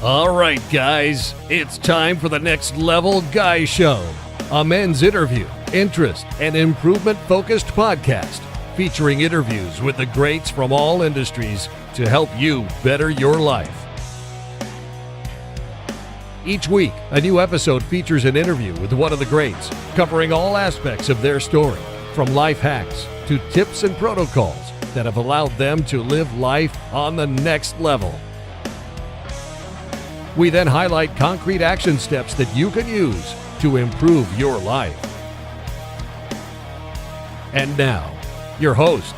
All right, guys, it's time for the Next Level Guy Show, a men's interview, interest, and improvement-focused podcast featuring interviews with the greats from all industries to help you better your life. Each week, a new episode features an interview with one of the greats, covering all aspects of their story, from life hacks to tips and protocols that have allowed them to live life on the next level. We then highlight concrete action steps that you can use to improve your life. And now, your host,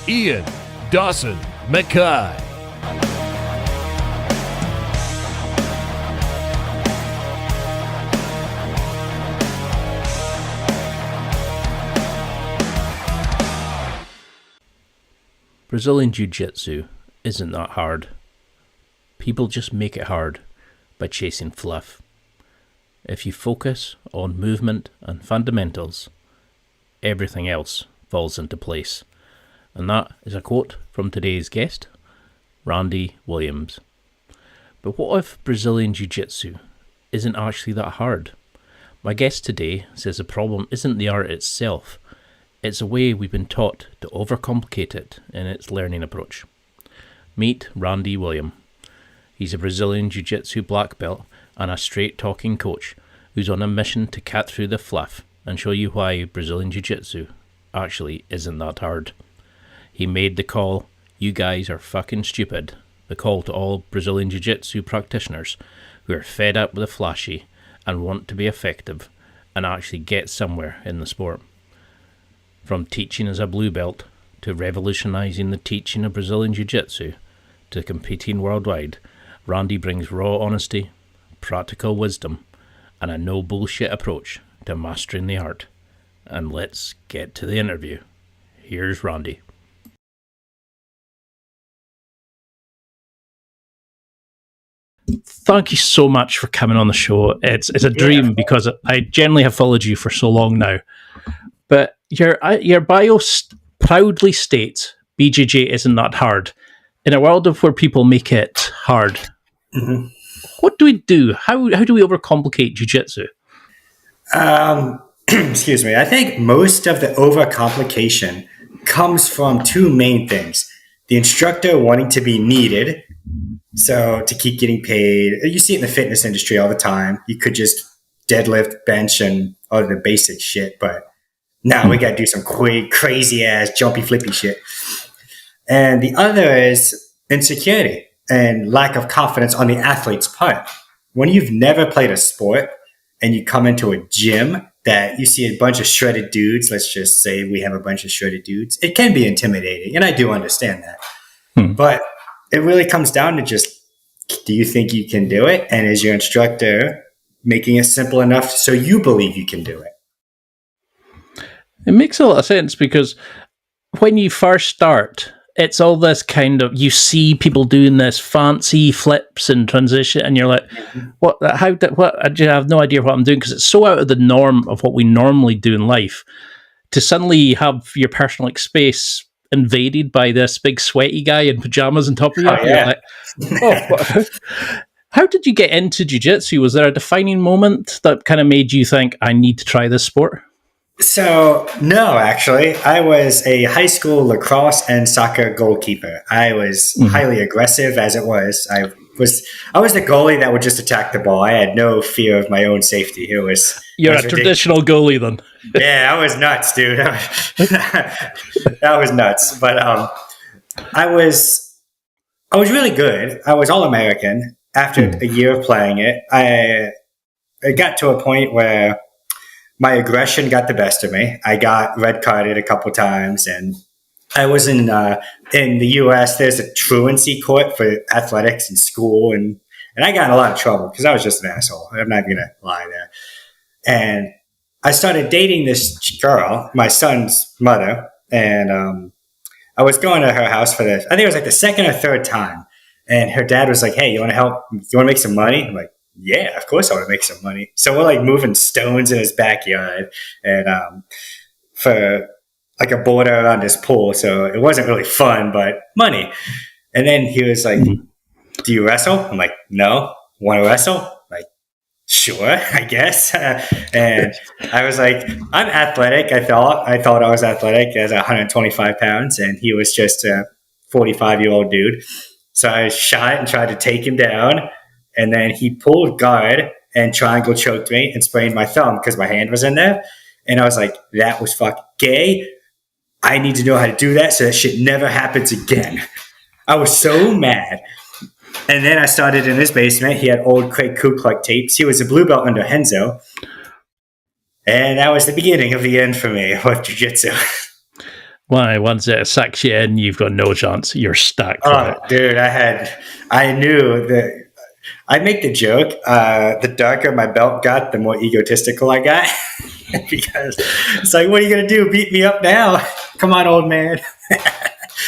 Ian Dawson Mackay. Brazilian Jiu-Jitsu isn't that hard. People just make it hard by chasing fluff. If you focus on movement and fundamentals, everything else falls into place. And that is a quote from today's guest, Randy Williams. But what if Brazilian Jiu-Jitsu isn't actually that hard? My guest today says the problem isn't the art itself, it's the way we've been taught to overcomplicate it in its learning approach. Meet Randy Williams. He's a Brazilian Jiu-Jitsu black belt and a straight-talking coach who's on a mission to cut through the fluff and show you why Brazilian Jiu-Jitsu actually isn't that hard. He made the call, "You guys are fucking stupid," the call to all Brazilian Jiu-Jitsu practitioners who are fed up with the flashy and want to be effective and actually get somewhere in the sport. From teaching as a blue belt to revolutionising the teaching of Brazilian Jiu-Jitsu to competing worldwide, Randy brings raw honesty, practical wisdom, and a no bullshit approach to mastering the art. And let's get to the interview. Here's Randy. Thank you so much for coming on the show. It's a dream because I generally have followed you for so long now. But your bio proudly states BJJ isn't that hard. In a world of where people make it hard, what do we do? How do we overcomplicate jiu-jitsu? Excuse me. I think most of the overcomplication comes from two main things. The instructor wanting to be needed, so to keep getting paid. You see it in the fitness industry all the time. You could just deadlift, bench, and all the basic shit, but now we got to do some crazy-ass, jumpy, flippy shit. And the other is insecurity and lack of confidence on the athlete's part. When you've never played a sport and you come into a gym that you see a bunch of shredded dudes, let's just say we have a bunch of shredded dudes, it can be intimidating, and I do understand that. But it really comes down to just, do you think you can do it? And is your instructor making it simple enough so you believe you can do it? It makes a lot of sense because when you first start, it's all this kind of, you see people doing this fancy flips and transition, and you're like, what? I have no idea what I'm doing because it's so out of the norm of what we normally do in life. To suddenly have your personal space invaded by this big sweaty guy in pajamas on top of you, you're like, how did you get into jiu-jitsu? Was there a defining moment that kind of made you think, I need to try this sport? So, no, actually. I was a high school lacrosse and soccer goalkeeper. I was highly aggressive as it was. I was the goalie that would just attack the ball. I had no fear of my own safety. You're a traditional goalie then. Yeah, I was nuts, dude. That was nuts. But I was really good. I was All-American. After a year of playing it, I got to a point where my aggression got the best of me. I got red carded a couple times, and I was in the U.S. There's a truancy court for athletics in school, and I got in a lot of trouble because I was just an asshole. I'm not gonna lie there. And I started dating this girl, my son's mother, and I was going to her house for this. I think it was like the second or third time, and her dad was like, "Hey, you want to help? You want to make some money?" I'm like, yeah, of course I want to make some money. So we're like moving stones in his backyard and for like a border around his pool. So it wasn't really fun, but money. And then he was like, do you wrestle? I'm like, no. want to wrestle? Like, sure, I guess. And I was like, I'm athletic. I thought I was athletic as 125 pounds, and he was just a 45-year-old dude. So I shot and tried to take him down, and then he pulled guard and triangle choked me and sprained my thumb because my hand was in there. And I was like, that was fucking gay. I need to know how to do that so that shit never happens again. I was so mad. And then I started in his basement. He had old Craig Kukluk tapes. He was a blue belt under Henzo. And that was the beginning of the end for me with jiu-jitsu. Why? Once it sucks you in, you've got no chance. You're stuck. Oh, dude, I knew that. I make the joke, the darker my belt got, the more egotistical I got. Because it's like, what are you going to do? Beat me up now? Come on, old man.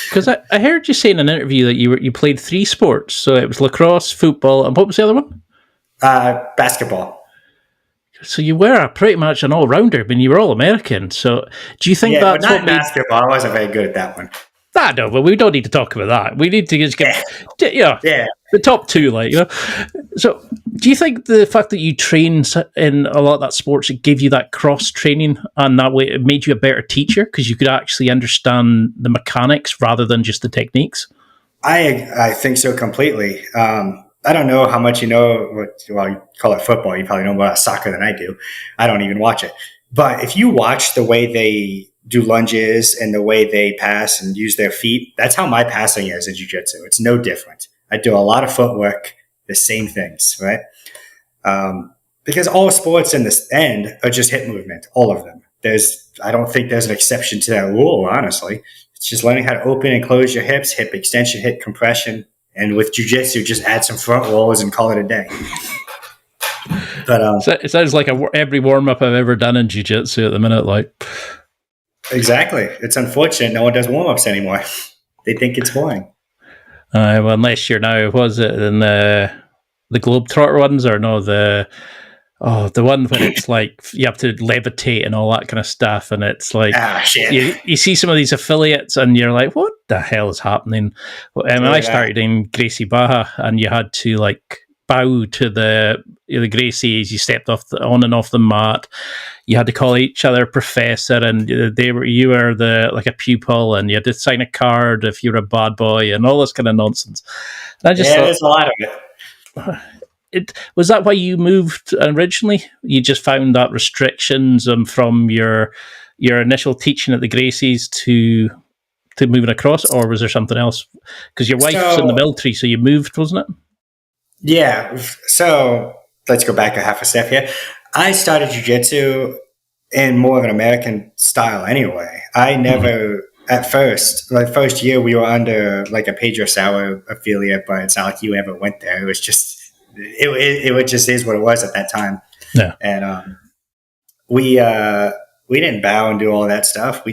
Because I heard you say in an interview that you played 3 sports. So it was lacrosse, football, and what was the other one? Basketball. So you were pretty much an all-rounder. I mean, you were all-American. So do you think that's but not what made... basketball. I wasn't very good at that one. No, but we don't need to talk about that. We need to just get, the top 2, like, you know. So, do you think the fact that you trained in a lot of that sports, it gave you that cross training, and that way it made you a better teacher because you could actually understand the mechanics rather than just the techniques? I think so completely. I don't know how much you know. Well, you call it football. You probably know more about soccer than I do. I don't even watch it. But if you watch the way they do lunges and the way they pass and use their feet, that's how my passing is in jiu-jitsu. It's no different. I do a lot of footwork, the same things, right? Because all sports in this end are just hip movement, all of them. I don't think there's an exception to that rule, honestly. It's just learning how to open and close your hips, hip extension, hip compression. And with jiu-jitsu, just add some front rolls and call it a day. But it sounds like every warm-up I've ever done in jiu-jitsu at the minute, like... Exactly. It's unfortunate no one does warm-ups anymore. They think it's boring. Well, unless you're now, was it in the Globetrotter ones, or no, the one when it's like you have to levitate and all that kind of stuff, and it's like shit. You see some of these affiliates and you're like, what the hell is happening? When I started in Gracie Baja, and you had to like bow to the Gracies, you stepped on and off the mat. You had to call each other professor, and you were like a pupil, and you had to sign a card if you were a bad boy, and all this kind of nonsense. And I just thought, there's a lot of it. Was that why you moved originally? You just found that restrictions from your initial teaching at the Gracies to moving across, or was there something else? Because your wife's in the military, so you moved, wasn't it? Yeah. So let's go back a half a step here. I started jiu-jitsu in more of an American style anyway. I never, at first, like first year, we were under like a Pedro Sauer affiliate, but it's not like you ever went there. It was just, it just is what it was at that time. Yeah. And we didn't bow and do all that stuff.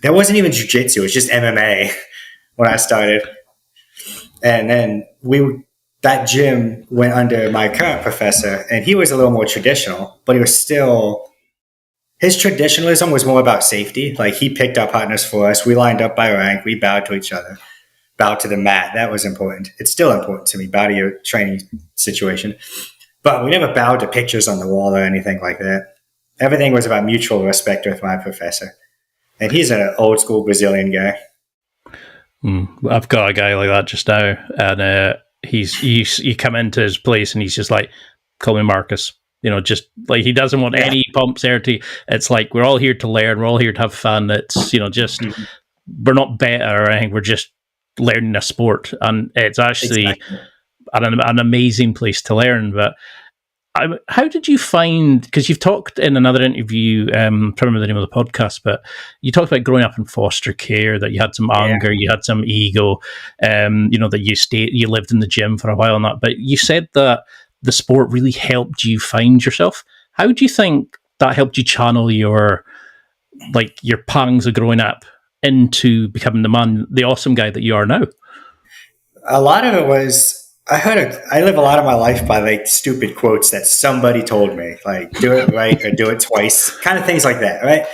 There wasn't even jiu-jitsu. It was just MMA when I started. And then that gym went under my current professor, and he was a little more traditional, but he was still, his traditionalism was more about safety. Like, he picked our partners for us. We lined up by rank. We bowed to each other, bowed to the mat. That was important. It's still important to me, bow to your training situation. But we never bowed to pictures on the wall or anything like that. Everything was about mutual respect with my professor. And he's an old school Brazilian guy. I've got a guy like that just now, and you come into his place and he's just like, call me Marcus, just like, he doesn't want any pumps there. It's like, we're all here to learn, we're all here to have fun. It's just we're not better or anything, we're just learning a sport, and it's actually an amazing place to learn. But how did you find, because you've talked in another interview, I can't remember the name of the podcast, but you talked about growing up in foster care, that you had some anger, you had some ego, that you lived in the gym for a while and that, but you said that the sport really helped you find yourself. How do you think that helped you channel your pangs of growing up into becoming the awesome guy that you are now? A lot of it was, I live a lot of my life by like stupid quotes that somebody told me, like do it right or do it twice, kind of things like that, right?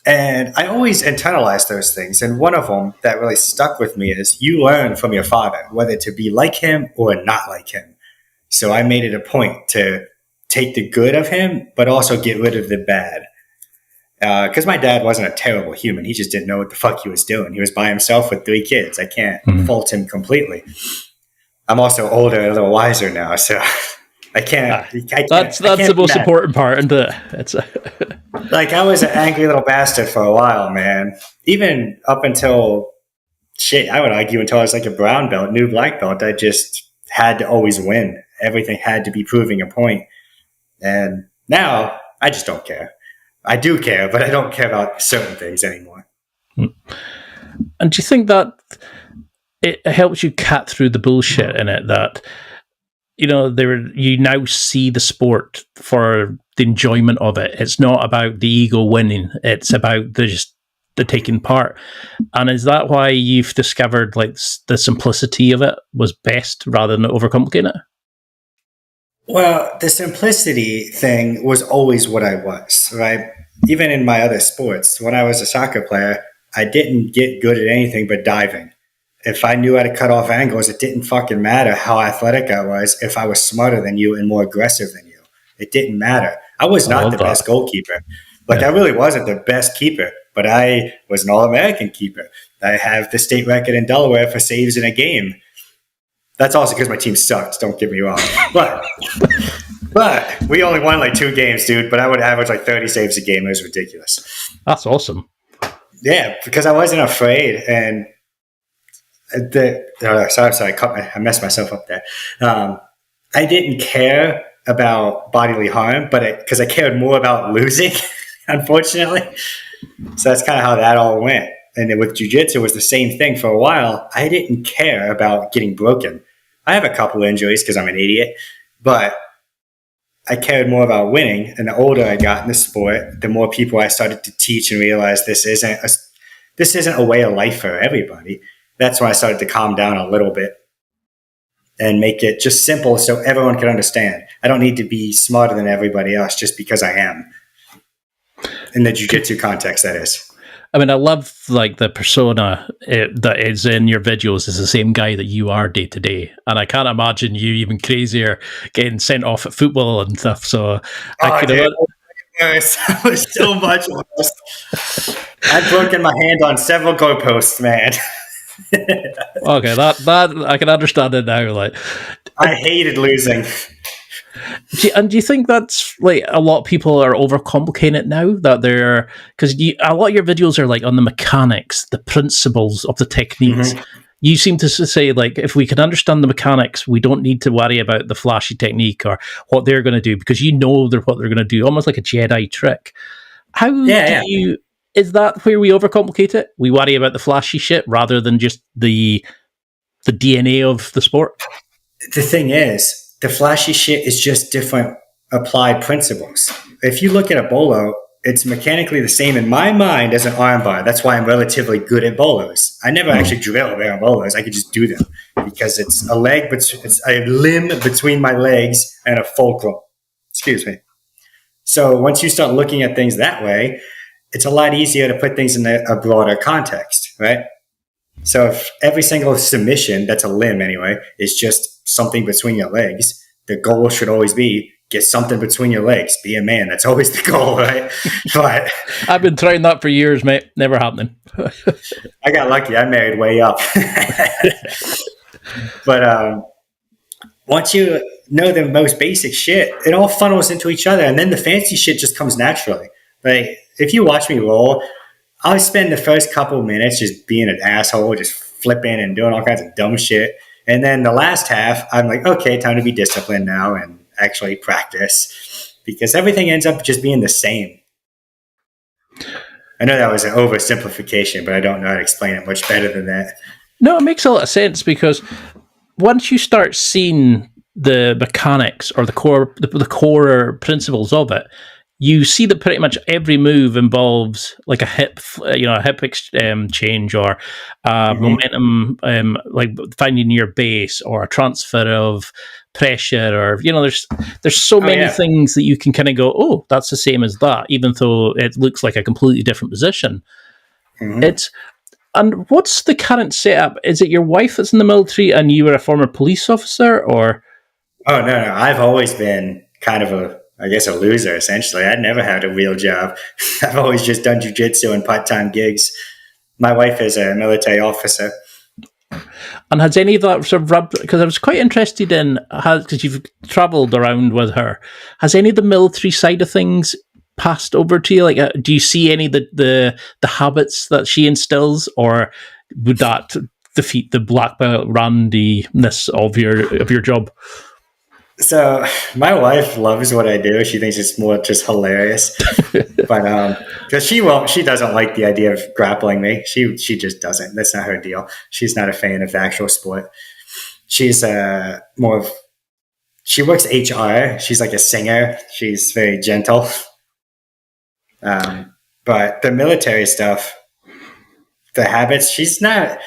And I always internalized those things. And one of them that really stuck with me is, you learn from your father, whether to be like him or not like him. So I made it a point to take the good of him, but also get rid of the bad. Because my dad wasn't a terrible human. He just didn't know what the fuck he was doing. He was by himself with 3 kids. I can't fault him completely. I'm also older and a little wiser now, so I can't. That's the most important part, isn't it? It's like, I was an angry little bastard for a while, man. Even up until, I would argue until I was like a brown belt, new black belt, I just had to always win. Everything had to be proving a point. And now I just don't care. I do care, but I don't care about certain things anymore. And do you think that it helps you cut through the bullshit in it, that, you know, you now see the sport for the enjoyment of it? It's not about the ego winning. It's about the taking part. And is that why you've discovered like the simplicity of it was best rather than overcomplicating it? Well, the simplicity thing was always what I was, right? Even in my other sports, when I was a soccer player, I didn't get good at anything but diving. If I knew how to cut off angles, it didn't fucking matter how athletic I was if I was smarter than you and more aggressive than you. It didn't matter. I was not the best goalkeeper. Like, I really wasn't the best keeper, but I was an All-American keeper. I have the state record in Delaware for saves in a game. That's also because my team sucked, don't get me wrong. But we only won like 2 games, dude. But I would average like 30 saves a game. It was ridiculous. That's awesome. Yeah, because I wasn't afraid. And sorry, I messed myself up there. I didn't care about bodily harm, but because I cared more about losing, unfortunately. So that's kind of how that all went. And then with jiu-jitsu, it was the same thing for a while. I didn't care about getting broken. I have a couple of injuries because I'm an idiot, but I cared more about winning. And the older I got in the sport, the more people I started to teach and realize this isn't a way of life for everybody. That's when I started to calm down a little bit and make it just simple so everyone can understand. I don't need to be smarter than everybody else just because I am. In the jiu-jitsu context, that is. I mean, I love like the persona that is in your videos is the same guy that you are day to day, and I can't imagine you even crazier getting sent off at football and stuff. So I was so much worse. I've broken my hand on several goalposts, man. Okay, that I can understand it now. Like, I hated losing. Do you think that's like a lot of people are overcomplicating it now? That they're because a lot of your videos are like on the mechanics, the principles of the techniques. Mm-hmm. You seem to say like if we can understand the mechanics, we don't need to worry about the flashy technique or what they're going to do because you know what they're going to do, almost like a Jedi trick. How do you? Is that where we overcomplicate it? We worry about the flashy shit rather than just the DNA of the sport. The thing is, the flashy shit is just different applied principles. If you look at a bolo, it's mechanically the same in my mind as an armbar. That's why I'm relatively good at bolos. I never actually drill bare bolos. I could just do them because it's a limb between my legs and a fulcrum. Excuse me. So once you start looking at things that way, it's a lot easier to put things in a broader context, right? So if every single submission, that's a limb anyway, is just something between your legs, the goal should always be get something between your legs. Be a man. That's always the goal, right? But I've been trying that for years, mate. Never happening. I got lucky. I married way up. But once you know the most basic shit, it all funnels into each other, and then the fancy shit just comes naturally. Like if you watch me roll, I'll spend the first couple minutes just being an asshole, just flipping and doing all kinds of dumb shit. And then the last half, I'm like, okay, time to be disciplined now and actually practice because everything ends up just being the same. I know that was an oversimplification, but I don't know how to explain it much better than that. No, it makes a lot of sense because once you start seeing the mechanics or the core principles of it, you see that pretty much every move involves like a hip change or momentum, like finding your base or a transfer of pressure, or there's so many things that you can kind of go, oh, that's the same as that, even though it looks like a completely different position. Mm-hmm. And what's the current setup? Is it your wife that's in the military and you were a former police officer, or? Oh no, I've always been kind of I guess, a loser. Essentially, I'd never had a real job. I've always just done jujitsu and part-time gigs. My wife is a military officer. And has any of that sort of rubbed? Because I was quite interested in because you've travelled around with her. Has any of the military side of things passed over to you? Like, do you see any of the habits that she instills, or would that defeat the black belt randiness of your job? So my wife loves what I do. She thinks it's more just hilarious, but because she doesn't like the idea of grappling me. She just doesn't. That's not her deal. She's not a fan of the actual sport. She's more of she works HR. She's like a singer. She's very gentle. But the military stuff, the habits, she's not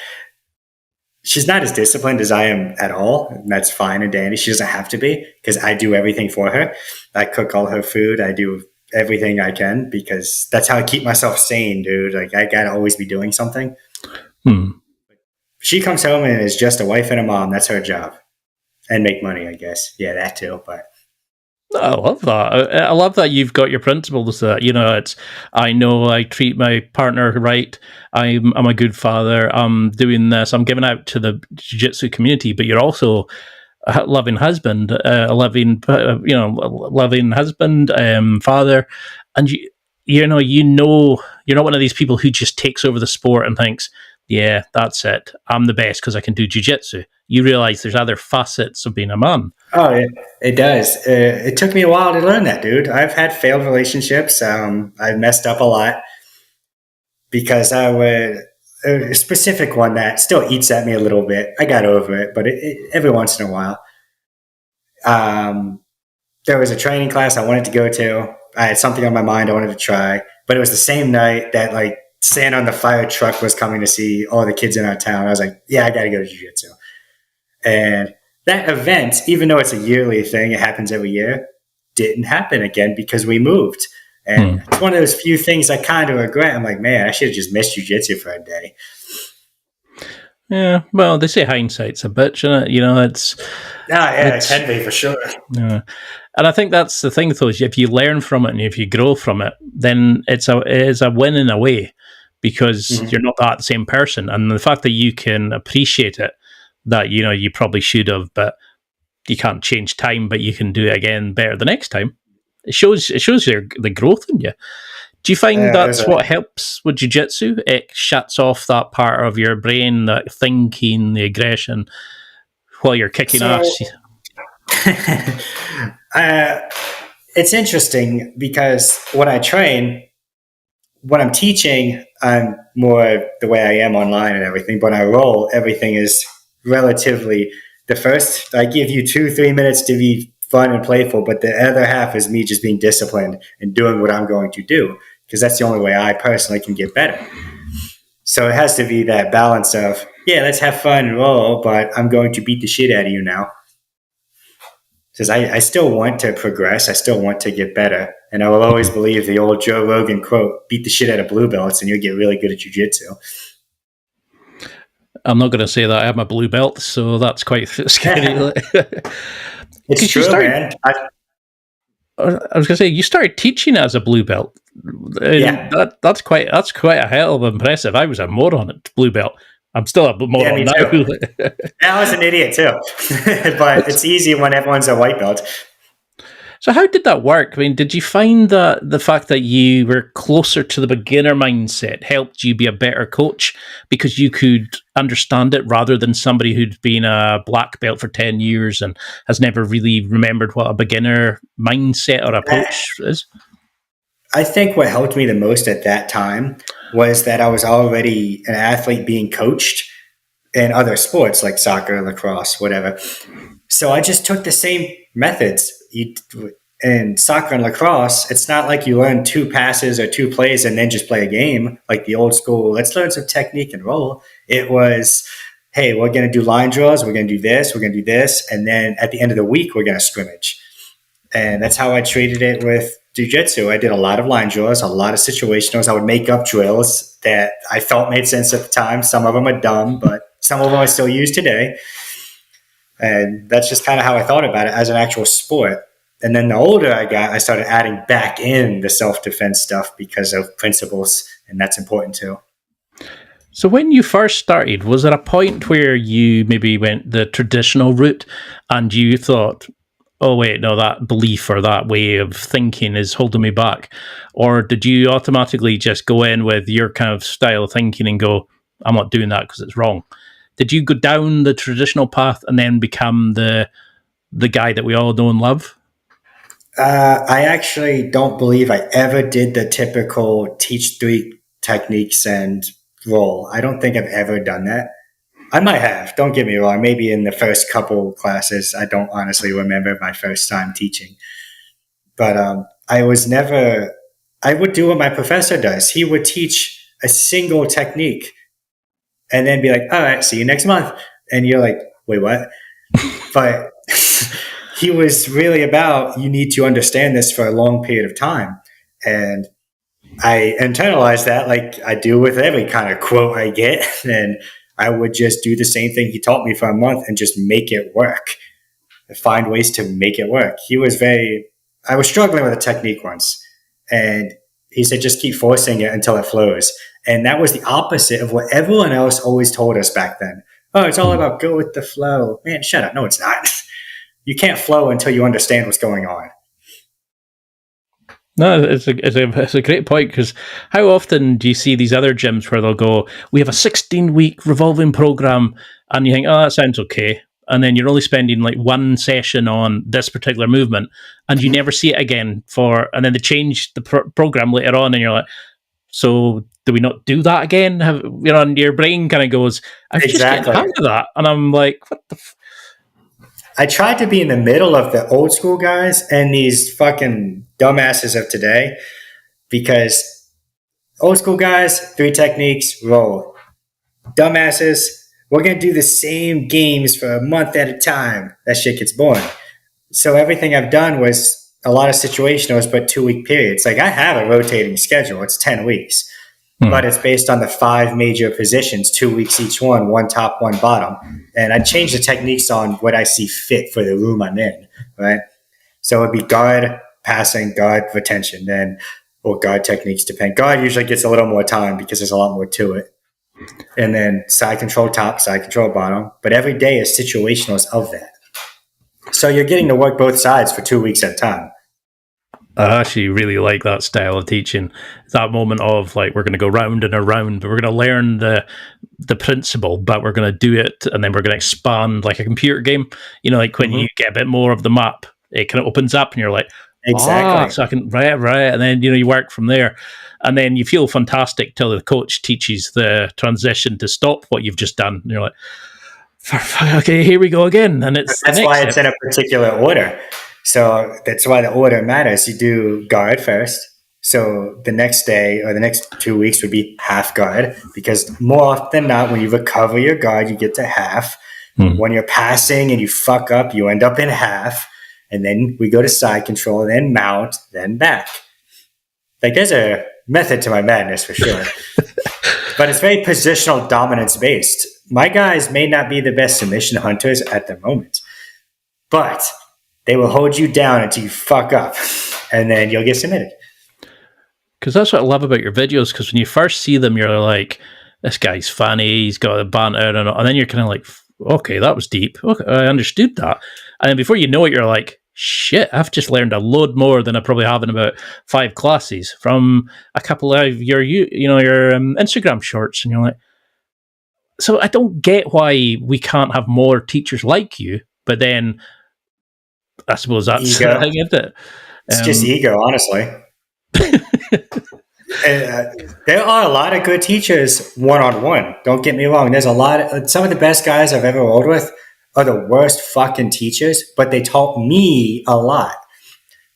as disciplined as I am at all. And that's fine and dandy. She doesn't have to be because I do everything for her. I cook all her food. I do everything I can because that's how I keep myself sane, dude. Like I gotta always be doing something. She comes home and is just a wife and a mom. That's her job. And make money, I guess. Yeah, that too. But I love that. I love that you've got your principles. That it's. I know I treat my partner right. I'm a good father. I'm doing this. I'm giving out to the jiu-jitsu community. But you're also a loving husband, loving husband, father, and you're not one of these people who just takes over the sport and thinks, yeah, that's it. I'm the best because I can do jiu-jitsu. You realize there's other facets of being a man. oh, it does. It took me a while to learn that, dude. I've had failed relationships. I messed up a lot because I would a specific one that still eats at me a little bit. I got over it, but every once in a while. There was a training class I wanted to go to. I had something on my mind I wanted to try, but it was the same night that like Sand on the Fire truck was coming to see all the kids in our town. I was like, yeah, I got to go to jiu-jitsu. And that event, even though it's a yearly thing, it happens every year, didn't happen again because we moved. And it's one of those few things I kind of regret. I'm like, man, I should have just missed jiu-jitsu for a day. Yeah, well, they say hindsight's a bitch, isn't it? It's... Yeah, it can be for sure. Yeah. And I think that's the thing, though, is if you learn from it and if you grow from it, then it is a win in a way because you're not that same person. And the fact that you can appreciate it, that, you probably should have, but you can't change time, but you can do it again better the next time. It shows the growth in you. Do you find that's what helps with jiu-jitsu? It shuts off that part of your brain, that thinking, the aggression, while you're kicking ass. It's interesting because when I train, when I'm teaching, I'm more the way I am online and everything. But when I roll, everything is relatively the first. I give you 2-3 minutes to be fun and playful, but the other half is me just being disciplined and doing what I'm going to do because that's the only way I personally can get better. So it has to be that balance of, yeah, let's have fun and roll, but I'm going to beat the shit out of you now. Because I still want to progress. I still want to get better. And I will always believe the old Joe Rogan quote, beat the shit out of blue belts and you'll get really good at jiu-jitsu. I'm not going to say that I have my blue belt, so that's quite scary. It's true, man. I was going to say, you started teaching as a blue belt. Yeah. That's quite a hell of impressive. I was a moron at blue belt. I'm still a moron now. I was an idiot too. But it's easy when everyone's a white belt. So how did that work? I mean, did you find that the fact that you were closer to the beginner mindset helped you be a better coach because you could understand it rather than somebody who'd been a black belt for 10 years and has never really remembered what a beginner mindset or approach is? I think what helped me the most at that time was that I was already an athlete being coached in other sports like soccer, lacrosse, whatever. So I just took the same methods. In soccer and lacrosse, it's not like you learn 2 passes or 2 plays and then just play a game like the old school. Let's learn some technique and roll. It was, hey, we're going to do line draws. We're going to do this. We're going to do this. And then at the end of the week, we're going to scrimmage. And that's how I treated it with jiu-jitsu. I did a lot of line draws, a lot of situationals. I would make up drills that I felt made sense at the time. Some of them are dumb, but some of them I still use today. And that's just kind of how I thought about it as an actual sport. And then the older I got, I started adding back in the self-defense stuff because of principles, and that's important too. So when you first started, was there a point where you maybe went the traditional route and you thought, oh, wait, no, that belief or that way of thinking is holding me back? Or did you automatically just go in with your kind of style of thinking and go, I'm not doing that because it's wrong? Did you go down the traditional path and then become the guy that we all know and love? I actually don't believe I ever did the typical teach three techniques and roll. I don't think I've ever done that. I might have, don't get me wrong. Maybe in the first couple classes, I don't honestly remember my first time teaching. But I would do what my professor does. He would teach a single technique and then be like, all right, see you next month. And you're like, wait, what? But he was really about, you need to understand this for a long period of time. And I internalized that like I do with every kind of quote I get. And I would just do the same thing he taught me for a month and just make it work. Find ways to make it work. I was struggling with a technique once, and he said, just keep forcing it until it flows. And that was the opposite of what everyone else always told us back then. Oh, it's all about go with the flow. Man, shut up. No, it's not. You can't flow until you understand what's going on. No, it's a great point, because how often do you see these other gyms where they'll go, we have a 16-week revolving program, and you think, oh, that sounds okay. And then you're only spending like one session on this particular movement, and you never see it again and then they change the program later on, and you're like, so do we not do that again? And your brain kind of goes, I was just getting hang of that. And I'm like, what the I tried to be in the middle of the old school guys and these fucking dumbasses of today, because old school guys, 3 techniques, roll. Dumbasses, we're going to do the same games for a month at a time. That shit gets boring. So everything I've done was a lot of situationals, but 2-week periods. Like I have a rotating schedule. It's 10 weeks, but it's based on the 5 major positions, 2 weeks each one top, one bottom. And I change the techniques on what I see fit for the room I'm in, right? So it'd be guard, passing, guard, retention, or guard techniques depend. Guard usually gets a little more time because there's a lot more to it. And then side control top, side control bottom. But every day is situationals of that. So you're getting to work both sides for 2 weeks at a time. I actually really like that style of teaching. That moment of like, we're going to go round and around, but we're going to learn the principle, but we're going to do it, and then we're going to expand like a computer game. You know, like when you get a bit more of the map, it kind of opens up, and you're like, exactly. So I can right, and then you work from there, and then you feel fantastic till the coach teaches the transition to stop what you've just done, and you're like, okay, here we go again, and that's why it's in a particular order. So that's why the order matters. You do guard first. So the next day or the next 2 weeks would be half guard, because more often than not, when you recover your guard, you get to half. When you're passing and you fuck up, you end up in half. And then we go to side control, then mount, then back. Like there's a method to my madness for sure. But it's very positional dominance based. My guys may not be the best submission hunters at the moment, but they will hold you down until you fuck up, and then you'll get submitted. Because that's what I love about your videos, because when you first see them, you're like, this guy's funny, he's got a banter, and then you're kind of like, okay, that was deep. Okay, I understood that. And then before you know it, you're like, shit, I've just learned a load more than I probably have in about 5 classes from a couple of your Instagram shorts. And you're like, so I don't get why we can't have more teachers like you, but then I suppose that's the thing, isn't it? It's just ego, honestly. There are a lot of good teachers one-on-one. Don't get me wrong. There's some of the best guys I've ever rolled with are the worst fucking teachers, but they taught me a lot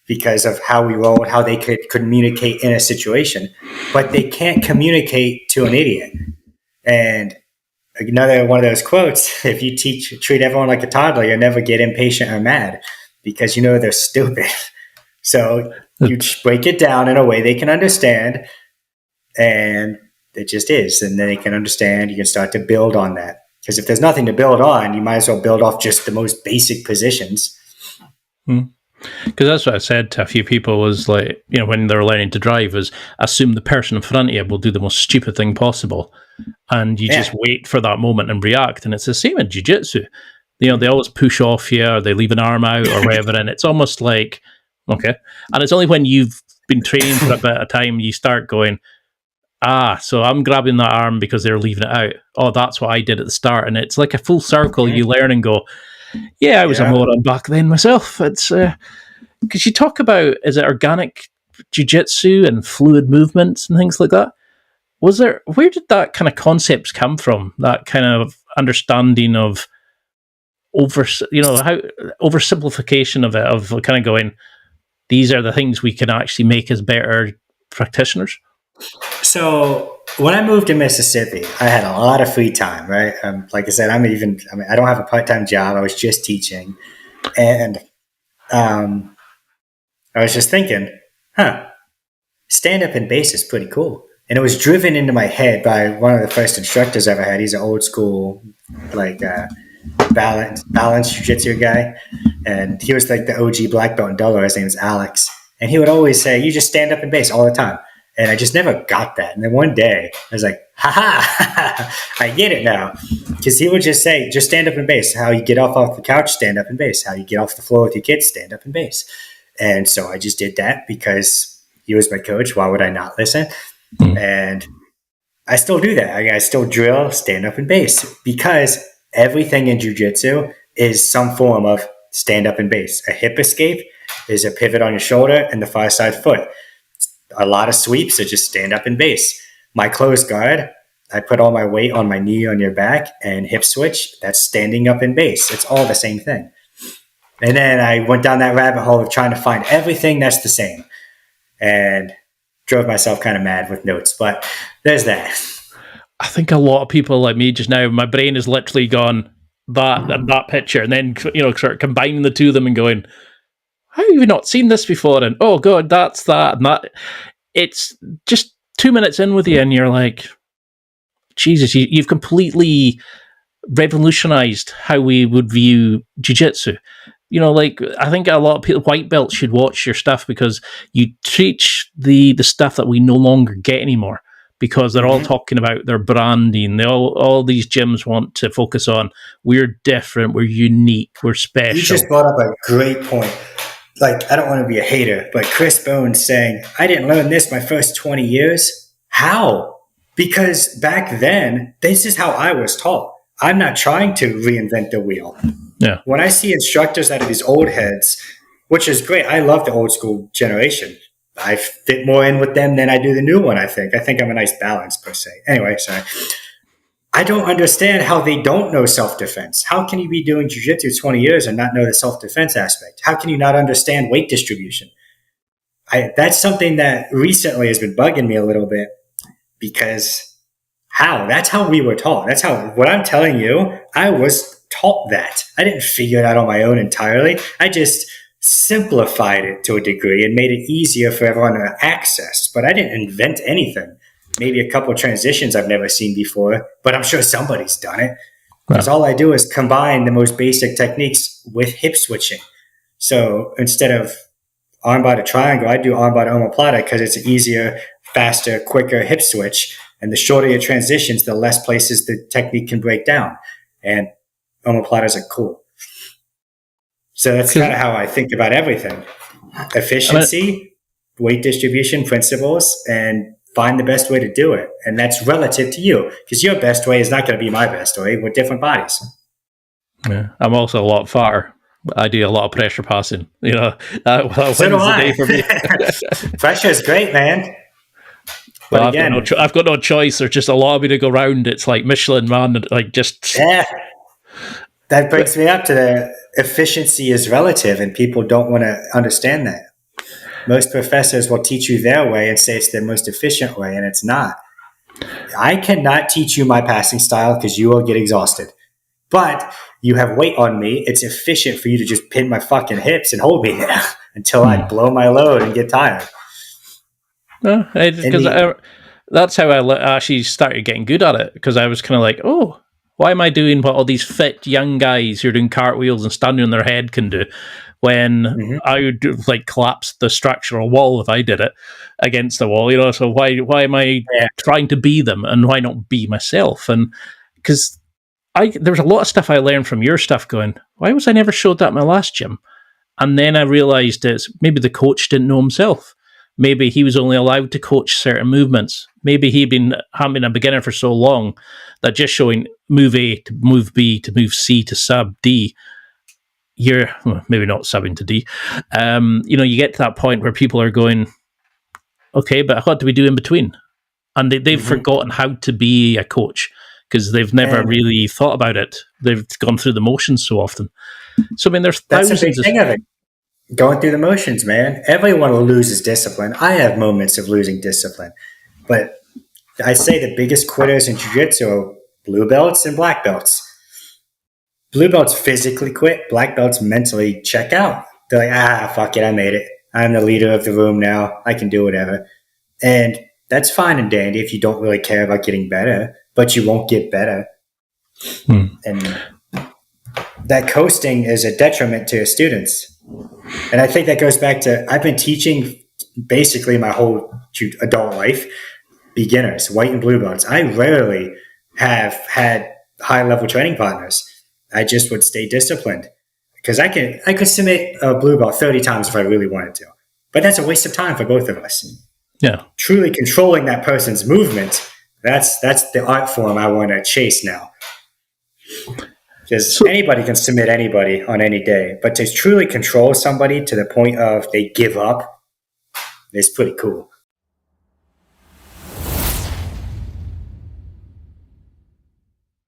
because of how we rolled, how they could communicate in a situation. But they can't communicate to an idiot. And another one of those quotes, if you treat everyone like a toddler, you'll never get impatient or mad, because you know they're stupid. So you break it down in a way they can understand, and it just is. And then they can understand. You can start to build on that. Because if there's nothing to build on, you might as well build off just the most basic positions. Because that's what I said to a few people was like, when they're learning to drive, is assume the person in front of you will do the most stupid thing possible. And you just wait for that moment and react. And it's the same in jiu-jitsu. They always push off you, or they leave an arm out or whatever. And it's almost like, okay. And it's only when you've been training for a bit of time, you start going, so I'm grabbing that arm because they're leaving it out. Oh, that's what I did at the start. And it's like a full circle. You learn and go, I was a moron back then myself. It's because you talk about, is it organic jiu-jitsu and fluid movements and things like that? Where did that kind of concepts come from? That kind of understanding of oversimplification of it, of kind of going, these are the things we can actually make as better practitioners. So when I moved to Mississippi, I had a lot of free time, right? Like I said, I don't have a part-time job. I was just teaching. And I was just thinking, stand-up and bass is pretty cool. And it was driven into my head by one of the first instructors I ever had. He's an old school, balance jiu-jitsu guy. And he was like the OG black belt in Delaware. His name is Alex. And he would always say, you just stand up and bass all the time. And I just never got that. And then one day I was like, I get it now. Because he would just say, just stand up and bass. How you get off the couch, stand up and bass. How you get off the floor with your kids, stand up and bass. And so I just did that because he was my coach. Why would I not listen? And I still do that. I still drill, stand up and bass, because everything in jiu-jitsu is some form of stand up and bass. A hip escape is a pivot on your shoulder and the far side foot. A lot of sweeps are just stand up and bass. My closed guard, I put all my weight on my knee on your back, and hip switch, that's standing up and bass. It's all the same thing. And then I went down that rabbit hole of trying to find everything that's the same, and drove myself kind of mad with notes, but there's that. I think a lot of people like me just now, my brain has literally gone that picture, and then sort of combining the two of them and going, how have you not seen this before? And oh god, that's that and that. It's just 2 minutes in with you, and you're like, Jesus, you've completely revolutionized how we would view jiu-jitsu. I think a lot of people, white belts, should watch your stuff, because you teach the stuff that we no longer get anymore, because they're all talking about their branding. All these gyms want to focus on, we're different, we're unique, we're special. You just brought up a great point. Like, I don't want to be a hater, but Chris Bones saying, I didn't learn this my first 20 years. How? Because back then, this is how I was taught. I'm not trying to reinvent the wheel. Yeah. When I see instructors out of these old heads, which is great, I love the old school generation. I fit more in with them than I do the new one, I think. I think I'm a nice balance, per se. Anyway, sorry. I don't understand how they don't know self-defense. How can you be doing jiu-jitsu 20 years and not know the self-defense aspect? How can you not understand weight distribution? That's something that recently has been bugging me a little bit, because that's how we were taught. That's how, what I'm telling you, I was taught that. I didn't figure it out on my own entirely. I just simplified it to a degree and made it easier for everyone to access. But I didn't invent anything. Maybe a couple of transitions I've never seen before, but I'm sure somebody's done it. Because all I do is combine the most basic techniques with hip switching. So instead of armbar to triangle, I do armbar to omoplata, because it's an easier, faster, quicker hip switch. And the shorter your transitions, the less places the technique can break down. And omoplatas are cool. So that's kind of how I think about everything. Efficiency, weight distribution principles, and find the best way to do it. And that's relative to you, because your best way is not going to be my best way. We're different bodies. Yeah, I'm also a lot fatter. I do a lot of pressure passing. That So do wins the day for me. Pressure is great, man. But well, again, I've got no choice. There's just a lot of me to go round. It's like Michelin, man. Like, just that brings me up to the efficiency is relative, and people don't want to understand that. Most professors will teach you their way and say it's the most efficient way, and it's not. I cannot teach you my passing style because you will get exhausted. But you have weight on me. It's efficient for you to just pin my fucking hips and hold me there until I blow my load and get tired. Because that's how I actually started getting good at it, because I was kind of like, oh, Why am I doing what all these fit young guys who are doing cartwheels and standing on their head can do when I would collapse the structural wall if I did it against the wall? So why am I trying to be them, and why not be myself? And because there was a lot of stuff I learned from your stuff going, why was I never showed that in my last gym? And then I realized it's maybe the coach didn't know himself. Maybe he was only allowed to coach certain movements. Maybe he'd been having a beginner for so long that just showing move A to move B to move C to sub D, you're maybe not subbing to D. You get to that point where people are going, okay, but what do we do in between? And they've forgotten how to be a coach because they've never really thought about it. They've gone through the motions so often. So, I mean, there's thousands. That's a big thing of it. Going through the motions, man. Everyone loses discipline. I have moments of losing discipline. But I say the biggest quitters in jiu-jitsu are blue belts and black belts. Blue belts physically quit. Black belts mentally check out. They're like, fuck it, I made it. I'm the leader of the room now. I can do whatever. And that's fine and dandy if you don't really care about getting better, but you won't get better. And that coasting is a detriment to your students. And I think that goes back to, I've been teaching basically my whole adult life, beginners, white and blue belts. I rarely have had high-level training partners. I just would stay disciplined because I could submit a blue belt 30 times if I really wanted to. But that's a waste of time for both of us. Yeah. Truly controlling that person's movement, that's the art form I want to chase now. Because anybody can submit anybody on any day, but to truly control somebody to the point of they give up is pretty cool.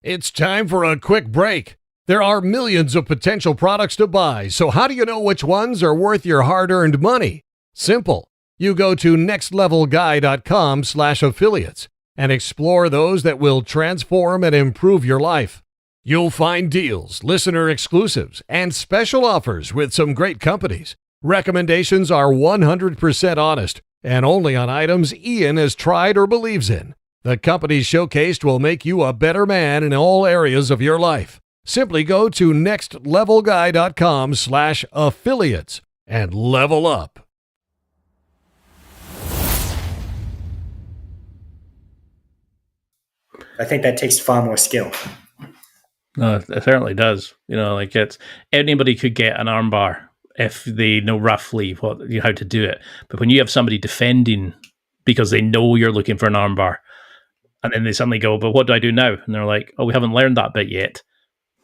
It's time for a quick break. There are millions of potential products to buy, so how do you know which ones are worth your hard-earned money? Simple. You go to nextlevelguy.com/affiliates and explore those that will transform and improve your life. You'll find deals, listener exclusives, and special offers with some great companies. Recommendations are 100% honest and only on items Ian has tried or believes in. The companies showcased will make you a better man in all areas of your life. Simply go to nextlevelguy.com/affiliates and level up. I think that takes far more skill. No, it certainly does. It's anybody could get an armbar if they know roughly how to do it. But when you have somebody defending because they know you're looking for an armbar, and then they suddenly go, "But what do I do now?" And they're like, "Oh, we haven't learned that bit yet."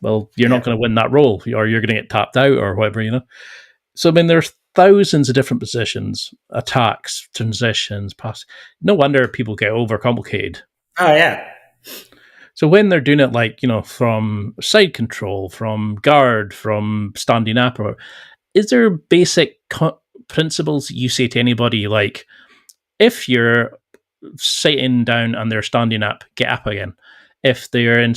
Well, you're not going to win that roll, or you're going to get tapped out, or whatever. So I mean, there's thousands of different positions, attacks, transitions, pass. No wonder people get overcomplicated. Oh yeah. So when they're doing it from side control, from guard, from standing up, is there basic principles you say to anybody like, if you're sitting down and they're standing up, get up again. If you're in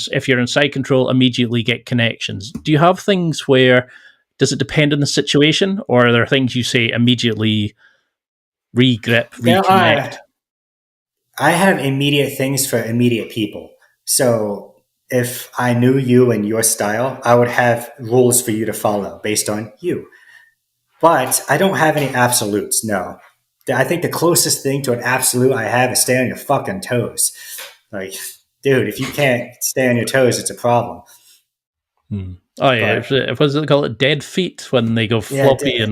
side control, immediately get connections. Do you have things where, does it depend on the situation, or are there things you say immediately re-grip, reconnect? I have immediate things for immediate people. So if I knew you and your style, I would have rules for you to follow based on you. But I don't have any absolutes, no. I think the closest thing to an absolute I have is stay on your fucking toes. Like, dude, if you can't stay on your toes, it's a problem. Oh, yeah. What does it call it? Dead feet when they go floppy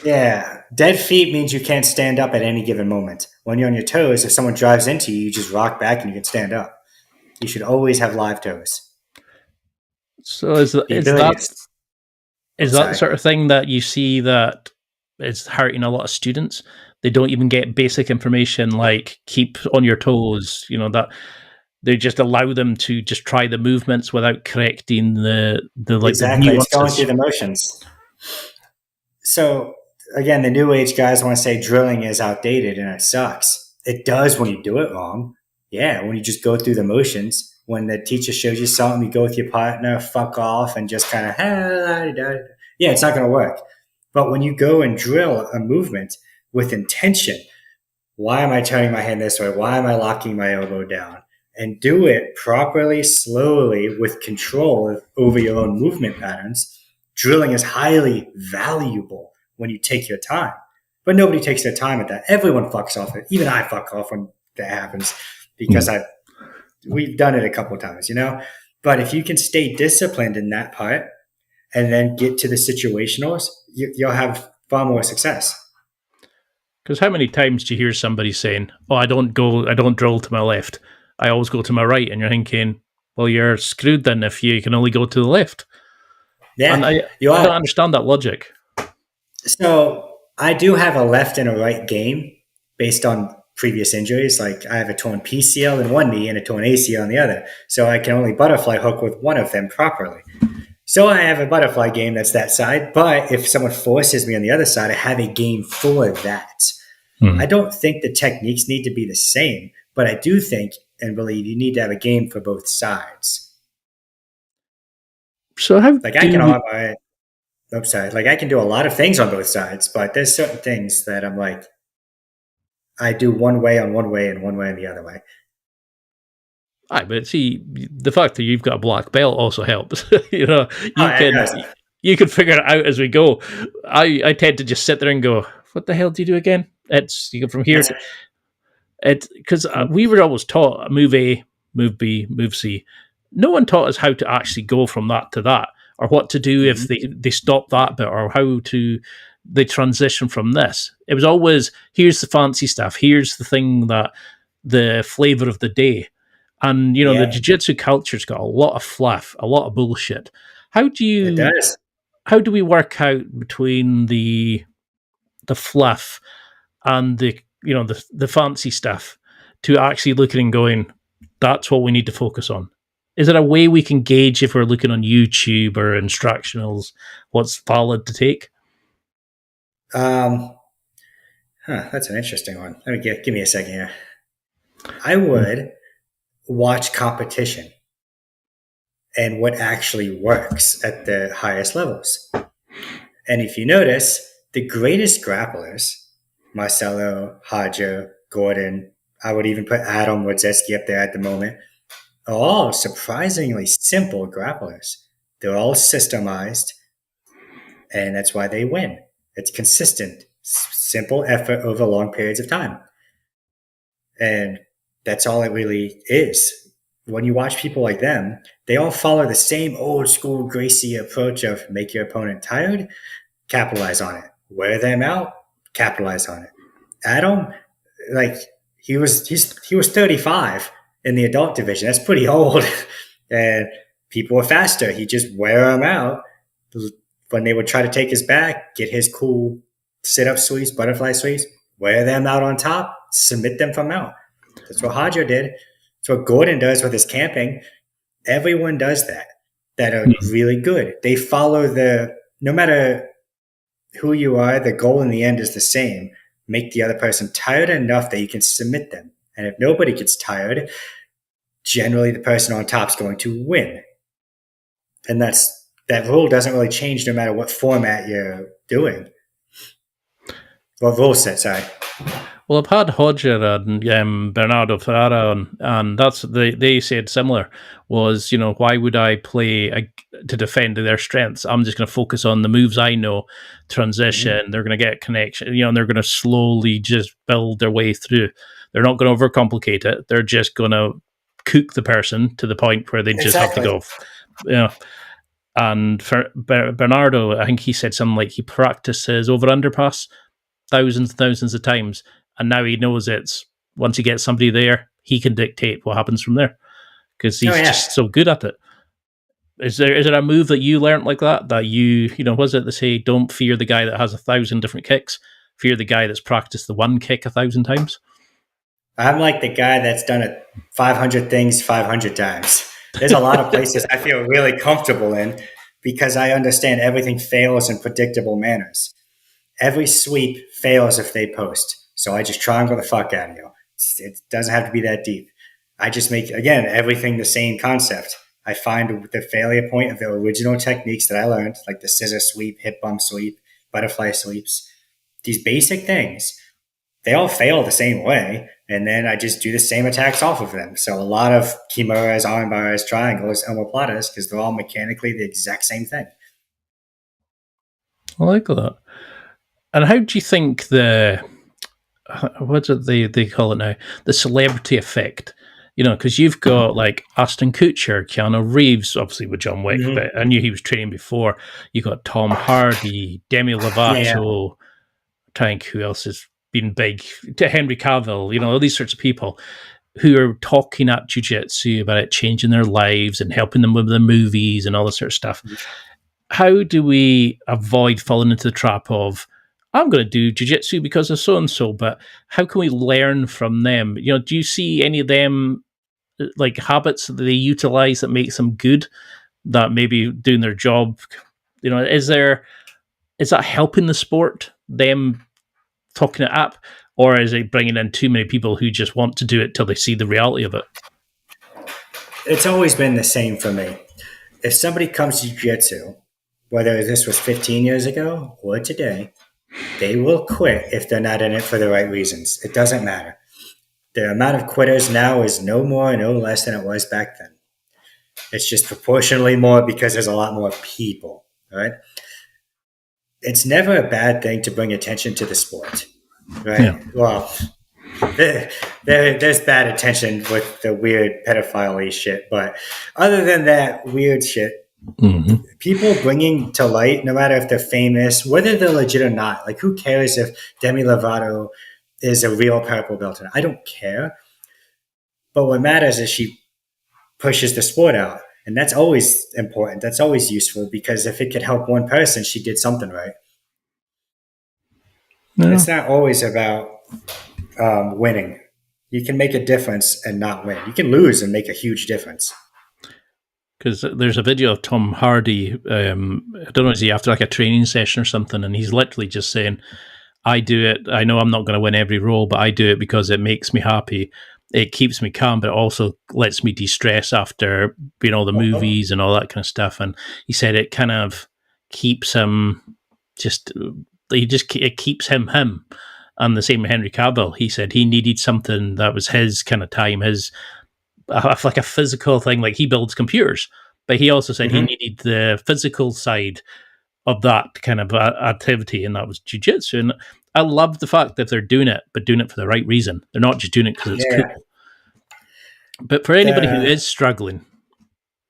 dead feet means you can't stand up at any given moment. When you're on your toes, if someone drives into you, you just rock back and you can stand up. You should always have live toes. So is that the sort of thing that you see that is hurting a lot of students? They don't even get basic information like keep on your toes, that they just allow them to just try the movements without correcting the exactly. The it's going through the motions. So again, the new age guys want to say drilling is outdated and it sucks. It does when you do it wrong. Yeah, when you just go through the motions. When the teacher shows you something, you go with your partner, fuck off, and just kind of, yeah, it's not going to work. But when you go and drill a movement with intention, why am I turning my hand this way? Why am I locking my elbow down? and do it properly, slowly, with control over your own movement patterns, drilling is highly valuable when you take your time. But nobody takes their time at that. Everyone fucks off it. Even I fuck off when that happens because we've done it a couple of times, you know? But if you can stay disciplined in that part and then get to the situationals, you'll have far more success. Because how many times do you hear somebody saying, "Oh, I don't drill to my left. I always go to my right," and you're thinking, "Well, you're screwed then if you can only go to the left." Yeah, and I don't understand that logic. So I do have a left and a right game based on previous injuries. Like I have a torn PCL in one knee and a torn ACL in the other. So I can only butterfly hook with one of them properly. So I have a butterfly game that's that side. But if someone forces me on the other side, I have a game for that. I don't think the techniques need to be the same, but I do think and believe you need to have a game for both sides. So how like I can I can do a lot of things on both sides, but there's certain things that I'm like, I do one way on one way and one way on the other way. Aye, but see, the fact that you've got a black belt also helps. You know, you can figure it out as we go. I tend to just sit there and go, "What the hell do you do again?" It's you go from here. Because we were always taught move A, move B, move C. No one taught us how to actually go from that to that, or what to do if they stop that bit, or how to they transition from this. It was always, here's the fancy stuff, here's the thing that the flavor of the day. And you know, the jiu-jitsu culture's got a lot of fluff, a lot of bullshit. How do we work out between the fluff and the fancy stuff to actually looking and going, that's what we need to focus on? Is there a way we can gauge if we're looking on YouTube or instructionals what's valid to take? That's an interesting one. Let me give me a second here. I would watch competition and what actually works at the highest levels. And if you notice, the greatest grapplers, Marcelo, Hajo, Gordon, I would even put Adam Wojcicki up there at the moment, are all surprisingly simple grapplers. They're all systemized, and that's why they win. It's consistent, simple effort over long periods of time. And that's all it really is. When you watch people like them, they all follow the same old school Gracie approach of make your opponent tired, capitalize on it. Wear them out, capitalize on it. Adam, like he was 35 in the adult division. That's pretty old. And people were faster. He just wear them out. When they would try to take his back, get his cool sit-up sweeps, butterfly sweeps, wear them out on top, submit them from out. That's what Hajo did. That's what Gordon does with his camping. Everyone does that are really good. They follow no matter who you are, the goal in the end is the same. Make the other person tired enough that you can submit them. And if nobody gets tired, generally the person on top is going to win. And that rule doesn't really change no matter what format you're doing. Well, rule set, sorry. Well, I've had Hodger and Bernardo Ferrara on, and they said similar, was, you know, why would I play to defend their strengths? I'm just going to focus on the moves I know, transition, they're going to get connection, you know, and they're going to slowly just build their way through. They're not going to overcomplicate it. They're just going to cook the person to the point where they just have to go. You know. And for Bernardo, I think he said something like he practices over-under pass thousands and thousands of times. And now he knows it's once he gets somebody there, he can dictate what happens from there because he's just so good at it. Is there a move that you learned like that? That you know, was it they say, don't fear the guy that has 1,000 different kicks, fear the guy that's practiced the one kick 1,000 times? I'm like the guy that's done 500 things 500 times. There's a lot of places I feel really comfortable in because I understand everything fails in predictable manners. Every sweep fails if they post. So I just triangle the fuck out of you. It doesn't have to be that deep. I just make, again, everything the same concept. I find the failure point of the original techniques that I learned, like the scissor sweep, hip bump sweep, butterfly sweeps, these basic things. they all fail the same way. And then I just do the same attacks off of them. So a lot of kimuras, armbaras, triangles, omoplatas, because they're all mechanically the exact same thing. I like that. And how do you think what's it they call it now? The celebrity effect. Because you've got like Aston Kutcher, Keanu Reeves, obviously with John Wick, Mm-hmm. but I knew he was training before. You got Tom Hardy, Demi Lovato, I think who else has been big? Henry Cavill, all these sorts of people who are talking at jiu-jitsu about it changing their lives and helping them with their movies and all this sort of stuff. How do we avoid falling into the trap of, I'm going to do jiu-jitsu because of so-and-so, but how can we learn from them? Do you see any of them, like habits that they utilize that makes them good, that maybe doing their job, is that helping the sport, them talking it up, or is it bringing in too many people who just want to do it till they see the reality of it? It's always been the same for me. If somebody comes to jiu-jitsu, whether this was 15 years ago or today, they will quit if they're not in it for the right reasons. It doesn't matter. The amount of quitters now is no more, no less than it was back then. It's just proportionally more because there's a lot more people, right? It's never a bad thing to bring attention to the sport, right? Yeah. Well, there's bad attention with the weird pedophile shit, but other than that weird shit, people bringing to light, no matter if they're famous, whether they're legit or not, like who cares if Demi Lovato is a real purple belt? I don't care. But what matters is she pushes the sport out. And that's always important. That's always useful because if it could help one person, she did something right. Yeah. It's not always about winning. You can make a difference and not win. You can lose and make a huge difference. Because there's a video of Tom Hardy, I don't know, is he after like a training session or something, and he's literally just saying, I do it, I know I'm not going to win every role, but I do it because it makes me happy. It keeps me calm, but it also lets me de-stress after being all the movies and all that kind of stuff. And he said it kind of keeps him it keeps him. And the same with Henry Cavill. He said he needed something that was his kind of time, like a physical thing. Like he builds computers, but he also said he needed the physical side of that kind of activity, and that was jiu-jitsu. And I love the fact that they're doing it, but doing it for the right reason. They're not just doing it because it's cool. But for anybody who is struggling,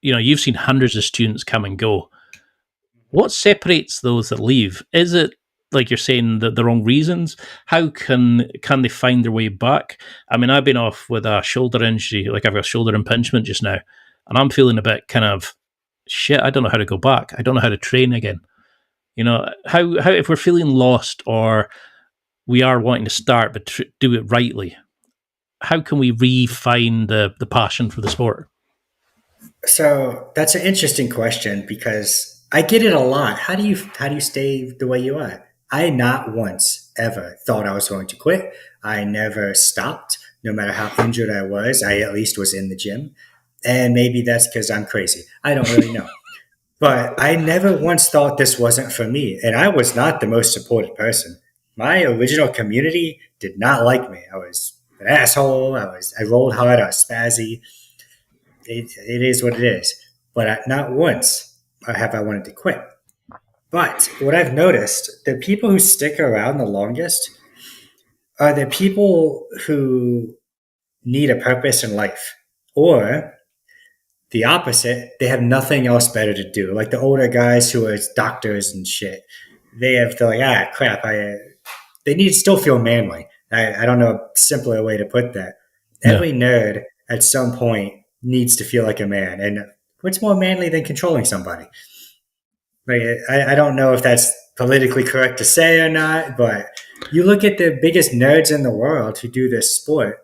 you've seen hundreds of students come and go. What separates those that leave? Is it, like you're saying, the wrong reasons? How can they find their way back? I mean, I've been off with a shoulder injury, like I've got a shoulder impingement just now, and I'm feeling a bit kind of, shit, I don't know how to go back. I don't know how to train again. How if we're feeling lost or we are wanting to start but do it rightly, how can we refine the passion for the sport? So that's an interesting question because I get it a lot. How do you stay the way you are? I not once ever thought I was going to quit. I never stopped. No matter how injured I was, I at least was in the gym. And maybe that's because I'm crazy. I don't really know. But I never once thought this wasn't for me. And I was not the most supported person. My original community did not like me. I was an asshole. I rolled hard. I was spazzy. It is what it is. But not once have I wanted to quit. But what I've noticed, the people who stick around the longest are the people who need a purpose in life. Or the opposite, they have nothing else better to do. Like the older guys who are doctors and shit, they're like, crap, they need to still feel manly. I don't know a simpler way to put that. Yeah. Every nerd at some point needs to feel like a man. And what's more manly than controlling somebody? Like, I don't know if that's politically correct to say or not, but you look at the biggest nerds in the world who do this sport,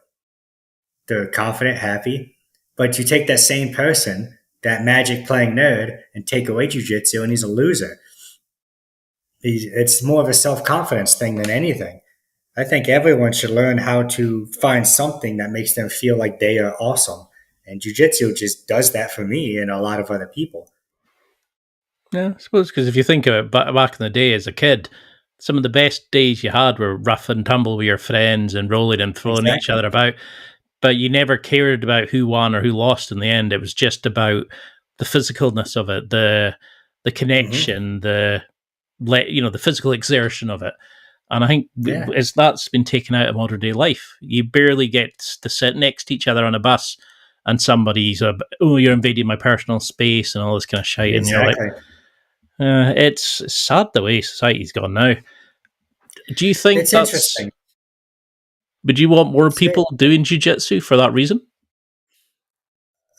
they're confident, happy. But you take that same person, that magic playing nerd, and take away jiu-jitsu, and he's a loser. It's more of a self-confidence thing than anything. I think everyone should learn how to find something that makes them feel like they are awesome. And jiu-jitsu just does that for me and a lot of other people. Yeah, I suppose, because if you think of it, back in the day as a kid, some of the best days you had were rough and tumble with your friends and rolling and throwing each other about. But you never cared about who won or who lost in the end. It was just about the physicalness of it, the connection, the physical exertion of it. And I think as that's been taken out of modern day life, you barely get to sit next to each other on a bus and somebody's, you're invading my personal space and all this kind of shit. Exactly. And you're like, it's sad the way society's gone now. Do you think it's interesting? Would you want more people doing jiu-jitsu for that reason?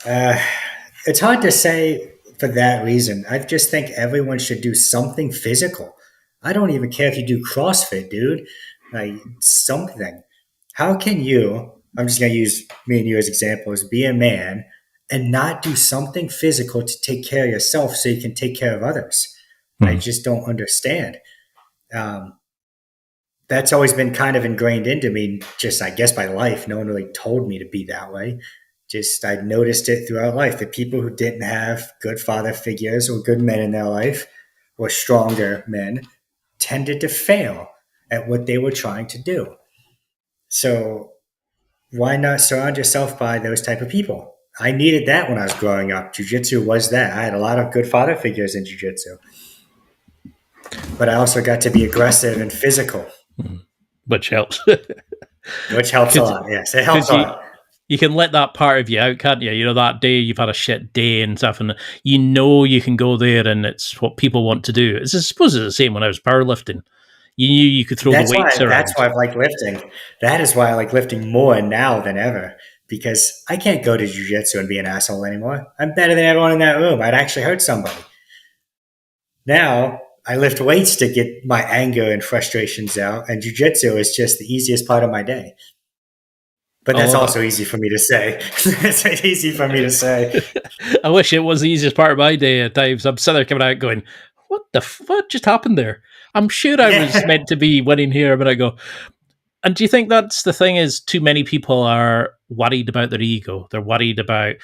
It's hard to say for that reason. I just think everyone should do something physical. I don't even care if you do CrossFit, dude. Like something. How can you, I'm just going to use me and you as examples, be a man and not do something physical to take care of yourself so you can take care of others? I just don't understand. That's always been kind of ingrained into me, just I guess by life. No one really told me to be that way. Just I noticed it throughout life. The people who didn't have good father figures or good men in their life or stronger men tended to fail at what they were trying to do. So why not surround yourself by those type of people? I needed that when I was growing up. Jiu-jitsu was that. I had a lot of good father figures in jiu-jitsu. But I also got to be aggressive and physical. Which helps. Which helps a lot, yes. It helps a lot. You can let that part of you out, can't you? You know, that day you've had a shit day and stuff, and you know you can go there and it's what people want to do. I suppose it's the same when I was powerlifting. You knew you could throw the weights around. That's why I like lifting. That is why I like lifting more now than ever. Because I can't go to jiu-jitsu and be an asshole anymore. I'm better than everyone in that room. I'd actually hurt somebody. Now, I lift weights to get my anger and frustrations out, and jiu-jitsu is just the easiest part of my day. But that's also easy for me to say. It's easy for me to say. I wish it was the easiest part of my day at times. I'm sitting there coming out going, what just happened there? I'm sure I was meant to be winning here a minute ago. And do you think that's the thing is too many people are worried about their ego? They're worried about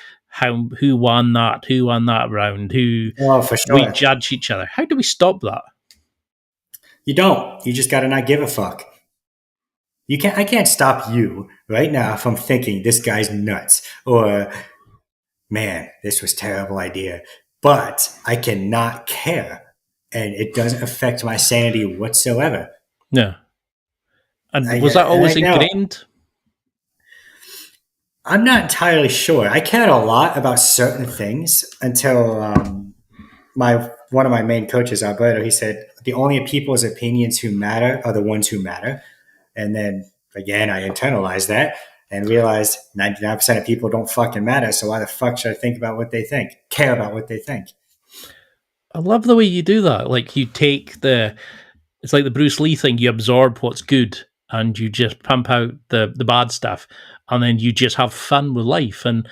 who won that round, for sure. We judge each other. How do we stop that? You don't. You just got to not give a fuck. I can't stop you right now from thinking this guy's nuts or, man, this was a terrible idea. But I cannot care. And it doesn't affect my sanity whatsoever. Yeah. And was that always ingrained? I'm not entirely sure. I cared a lot about certain things until one of my main coaches, Alberto, he said, the only people's opinions who matter are the ones who matter. And then, again, I internalized that and realized 99% of people don't fucking matter. So why the fuck should I think about what they think? Care about what they think? I love the way you do that. Like, you take it's like the Bruce Lee thing. You absorb what's good and you just pump out the bad stuff. And then you just have fun with life. And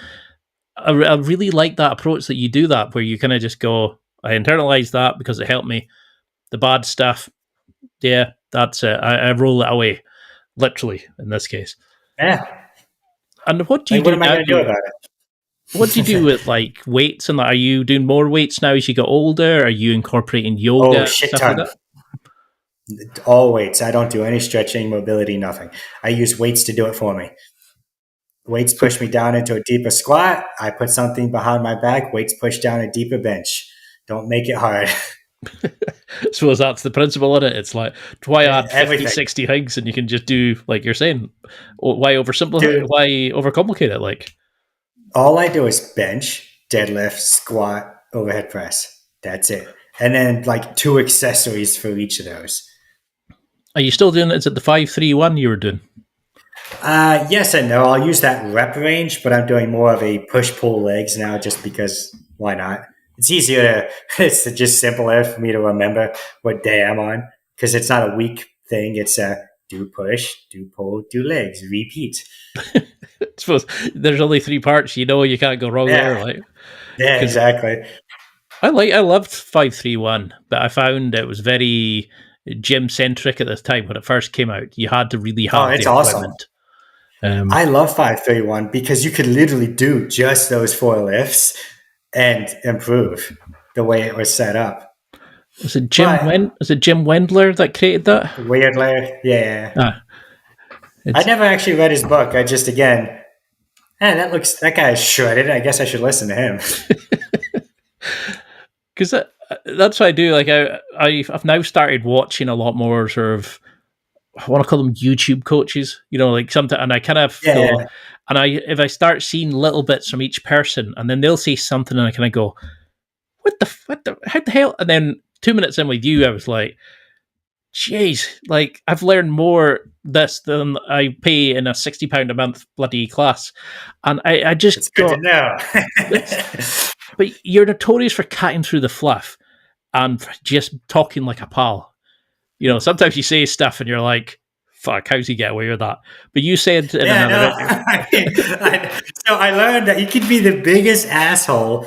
I really like that approach that you do that, where you kind of just go, I internalize that because it helped me. The bad stuff, yeah, that's it. I roll it away. Literally, in this case. Yeah. And what do you do? What am I going to do about it? What do you do with like weights and that? Are you doing more weights now as you get older? Are you incorporating yoga? Oh, shit ton. Like that? All weights. I don't do any stretching, mobility, nothing. I use weights to do it for me. Weights push me down into a deeper squat. I put something behind my back. Weights push down a deeper bench. Don't make it hard. Suppose that's the principle in it. It's like, why add 50, everything. 60 things and you can just do, like you're saying, why oversimplify it? Why overcomplicate it? Like, all I do is bench, deadlift, squat, overhead press. That's it. And then like 2 accessories for each of those. Are you still doing it? Is it the 5-3-1 you were doing? Yes and no. I'll use that rep range, but I'm doing more of a push-pull legs now just because why not? It's easier it's just simpler for me to remember what day I'm on because it's not a week thing. It's do push, do pull, do legs, repeat. I suppose there's only 3 parts. You know, you can't go wrong there. Like, yeah, exactly. I loved 5-3-1, but I found it was very gym centric at the time when it first came out. You had to really have it's the awesome. equipment. I love 5-3-1 because you could literally do just those 4 lifts and improve the way it was set up. Was it But Jim Wendler that created that? weirdly, yeah. Ah, I it's never actually read his book. I just, again, that guy is shredded. I guess I should listen to him. because that's what I do. Like I've now started watching a lot more sort of, I want to call them YouTube coaches, like something, and I kind of go, Yeah. and if I start seeing little bits from each person, and then they'll say something, and I kind of go, how the hell? And then 2 minutes in with you, I was like, jeez, like I've learned more this than I pay in a £60 a month bloody class, and I just It's good to got, know. but you're notorious for cutting through the fluff and for just talking like a pal. Sometimes you say stuff and you're like, fuck, how's he get away with that? But you said in Yeah, another no. So I learned that you can be the biggest asshole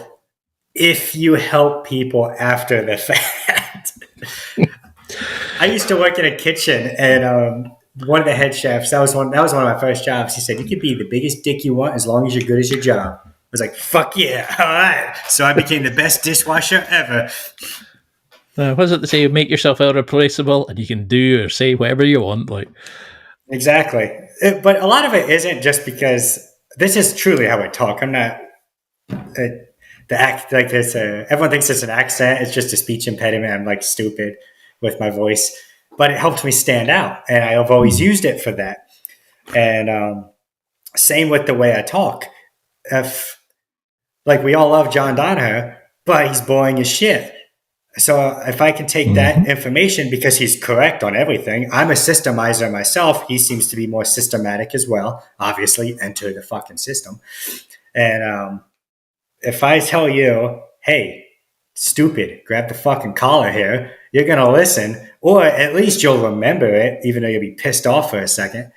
if you help people after the fact. I used to work in a kitchen, and one of the head chefs, that was one of my first jobs. He said, "You could be the biggest dick you want as long as you're good at your job." I was like, "Fuck yeah, all right!" So I became the best dishwasher ever. what is it to say? Make yourself irreplaceable, and you can do or say whatever you want. Like, Exactly, but a lot of it isn't just because this is truly how I talk. I'm not the act like this. Everyone thinks it's an accent. It's just a speech impediment. I'm like stupid with my voice, but it helped me stand out, and I've always used it for that. And same with the way I talk. If like we all love John Donaher, but he's boring as shit. So if I can take that information because he's correct on everything, I'm a systemizer myself. He seems to be more systematic as well. Obviously, enter the fucking system. And if I tell you, hey, stupid, grab the fucking collar here, you're going to listen, or at least you'll remember it, even though you'll be pissed off for a second.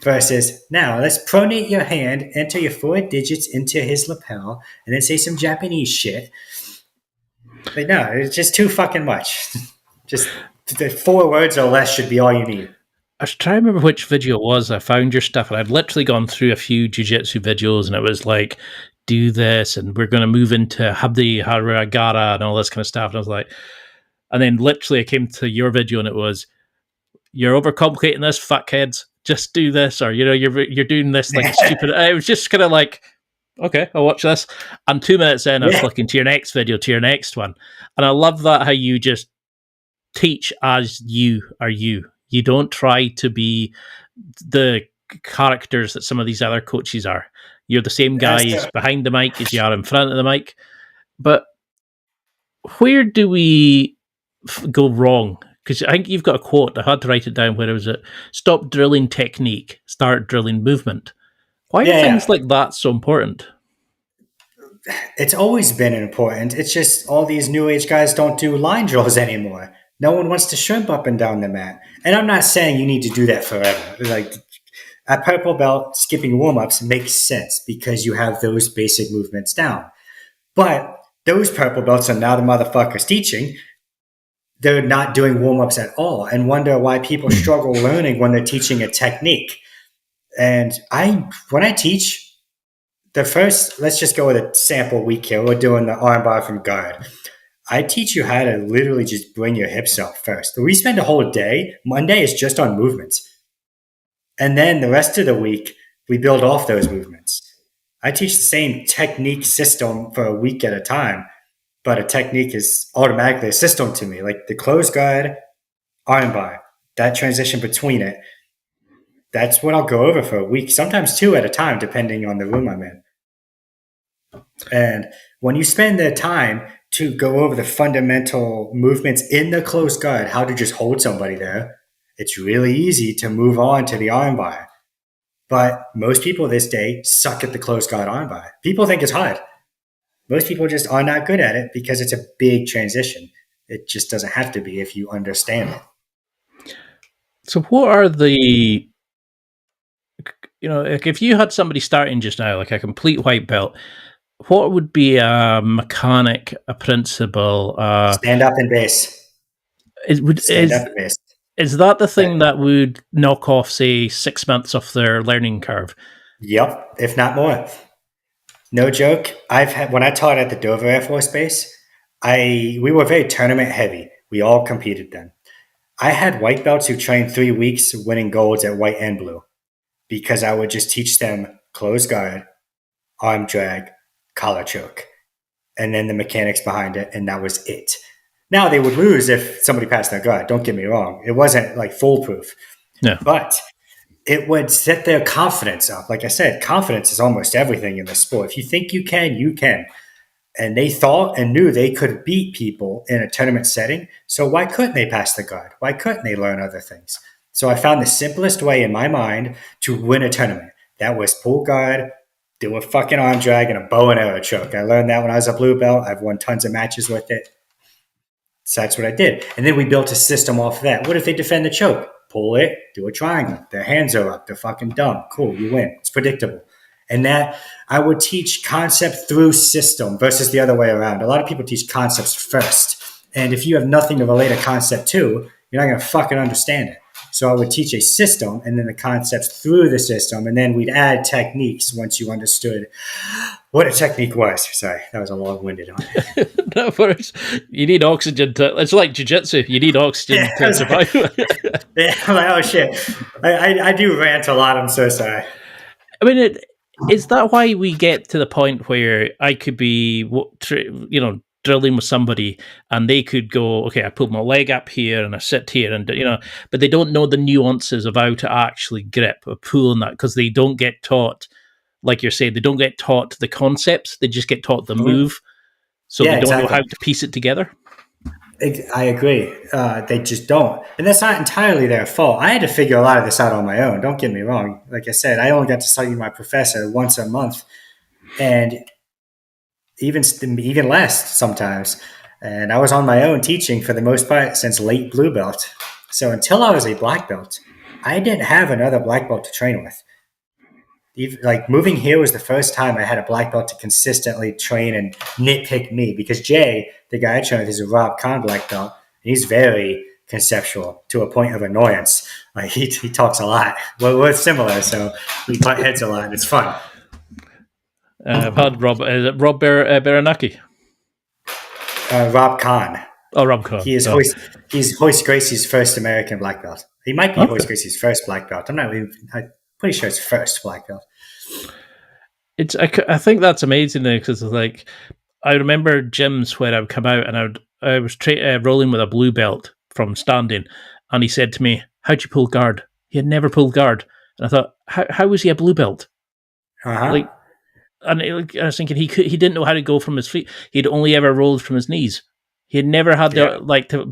Versus, now let's pronate your hand, enter your 4 digits into his lapel, and then say some Japanese shit. But no, it's just too fucking much. Just the 4 words or less should be all you need. I was trying to remember which video it was. I found your stuff, and I'd literally gone through a few jiu-jitsu videos, and it was like, do this, and we're going to move into Habdi Haragara and all this kind of stuff. And I was like, and then literally I came to your video, and it was, you're overcomplicating this, fuckheads. Just do this, or you're doing this like stupid. I was just kind of like, okay, I'll watch this. And 2 minutes in, I was flicking to your next video, to your next one, and I love that how you just teach as you are you. You don't try to be the characters that some of these other coaches are. You're the same guys behind the mic as you are in front of the mic. But where do we go wrong? Because I think you've got a quote. I had to write it down. Where was it? Stop drilling technique, start drilling movement. Why are things like that so important? It's always been important. It's just all these new age guys don't do line drills anymore. No one wants to shrimp up and down the mat. And I'm not saying you need to do that forever. Like at purple belt, skipping warm-ups makes sense because you have those basic movements down. But those purple belts are now the motherfuckers teaching. They're not doing warm-ups at all and wonder why people struggle learning when they're teaching a technique. And when I teach, let's just go with a sample week here. We're doing the armbar from guard. I teach you how to literally just bring your hips up first. We spend a whole day. Monday is just on movements. And then the rest of the week, we build off those movements. I teach the same technique system for a week at a time, but a technique is automatically a system to me. Like the closed guard, armbar, that transition between it. That's what I'll go over for a week, sometimes 2 at a time, depending on the room I'm in. And when you spend the time to go over the fundamental movements in the close guard, how to just hold somebody there, it's really easy to move on to the armbar. But most people this day suck at the close guard armbar. People think it's hard. Most people just are not good at it because it's a big transition. It just doesn't have to be if you understand it. So what are the, like if you had somebody starting just now, like a complete white belt, what would be a mechanic, a principle? Stand up and base. Is that the thing that would knock off, say, 6 months off their learning curve? Yep, if not more. No joke. When I taught at the Dover Air Force Base, we were very tournament heavy. We all competed then. I had white belts who trained 3 weeks winning golds at white and blue because I would just teach them close guard, arm drag, collar choke, and then the mechanics behind it, and that was it. Now, they would lose if somebody passed their guard. Don't get me wrong. It wasn't like foolproof. No. But it would set their confidence up. Like I said, confidence is almost everything in the sport. If you think you can, you can. And they thought and knew they could beat people in a tournament setting. So why couldn't they pass the guard? Why couldn't they learn other things? So I found the simplest way in my mind to win a tournament. That was pull guard, do a fucking arm drag, and a bow and arrow choke. I learned that when I was a blue belt. I've won tons of matches with it. So that's what I did. And then we built a system off of that. What if they defend the choke? Pull it, do a triangle. Their hands are up. They're fucking dumb. Cool, you win. It's predictable. And that I would teach concept through system versus the other way around. A lot of people teach concepts first. And if you have nothing to relate a concept to, you're not going to fucking understand it. So I would teach a system and then the concepts through the system. And then we'd add techniques once you understood what a technique was. Sorry, that was a long-winded one. No worries. You need oxygen to... It's like jiu-jitsu. You need oxygen to survive. Yeah, I'm like, oh shit. I do rant a lot. I'm so sorry. I mean, is that why we get to the point where I could be, drilling with somebody and they could go, okay, I put my leg up here and I sit here and, but they don't know the nuances of how to actually grip or pull on that because they don't get taught, like you're saying, they don't get taught the concepts. They just get taught the move. So they don't know how to piece it together. I agree. They just don't. And that's not entirely their fault. I had to figure a lot of this out on my own. Don't get me wrong. Like I said, I only got to study my professor once a month. And even less sometimes. And I was on my own teaching for the most part since late blue belt. So until I was a black belt, I didn't have another black belt to train with. Like moving here was the first time I had a black belt to consistently train and nitpick me because Jay, the guy I train with, is a Rob Kahn black belt. And he's very conceptual to a point of annoyance. Like he talks a lot. We're similar, so we butt heads a lot. And it's fun. I've had Rob Berenaki. Rob Kahn. Oh, Rob Kahn. He's Hoist Gracie's first American black belt. He might be Hoist Gracie's first black belt. I'm pretty sure it's first black belt. I think that's amazing though, because like I remember gyms where I would come out and I was rolling with a blue belt from standing, and he said to me, "How'd you pull guard?" He had never pulled guard, and I thought, "How was he a blue belt?" Uh-huh. And I was thinking he didn't know how to go from his feet. He'd only ever rolled from his knees. He had never had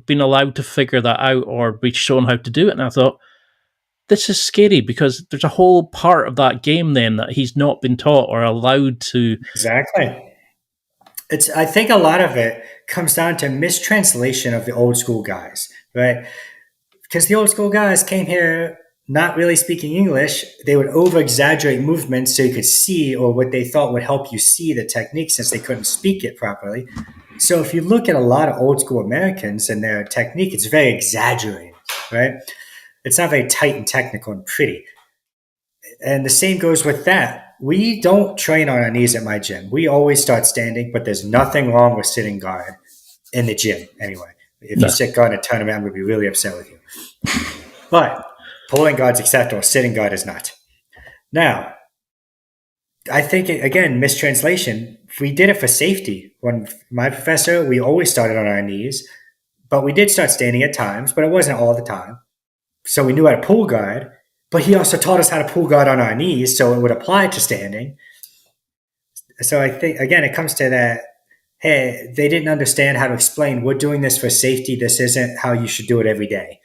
been allowed to figure that out or be shown how to do it. And I thought, this is scary because there's a whole part of that game then that he's not been taught or allowed to. Exactly. I think a lot of it comes down to mistranslation of the old school guys, right? Because the old school guys came here not really speaking English. They would over-exaggerate movements so you could see, or what they thought would help you see the technique since they couldn't speak it properly. So if you look at a lot of old school Americans and their technique, it's very exaggerated, right? It's not very tight and technical and pretty. And the same goes with that. We don't train on our knees at my gym. We always start standing, but there's nothing wrong with sitting guard in the gym anyway. If you sit guard in a tournament, I'm going to be really upset with you. But pulling guard's acceptable. Sitting guard is not. Now, I think, again, mistranslation. We did it for safety. When my professor, we always started on our knees, but we did start standing at times, but it wasn't all the time. So we knew how to pull guard, but he also taught us how to pull guard on our knees, so it would apply to standing. So I think, again, it comes to that, hey, they didn't understand how to explain, we're doing this for safety. This isn't how you should do it every day.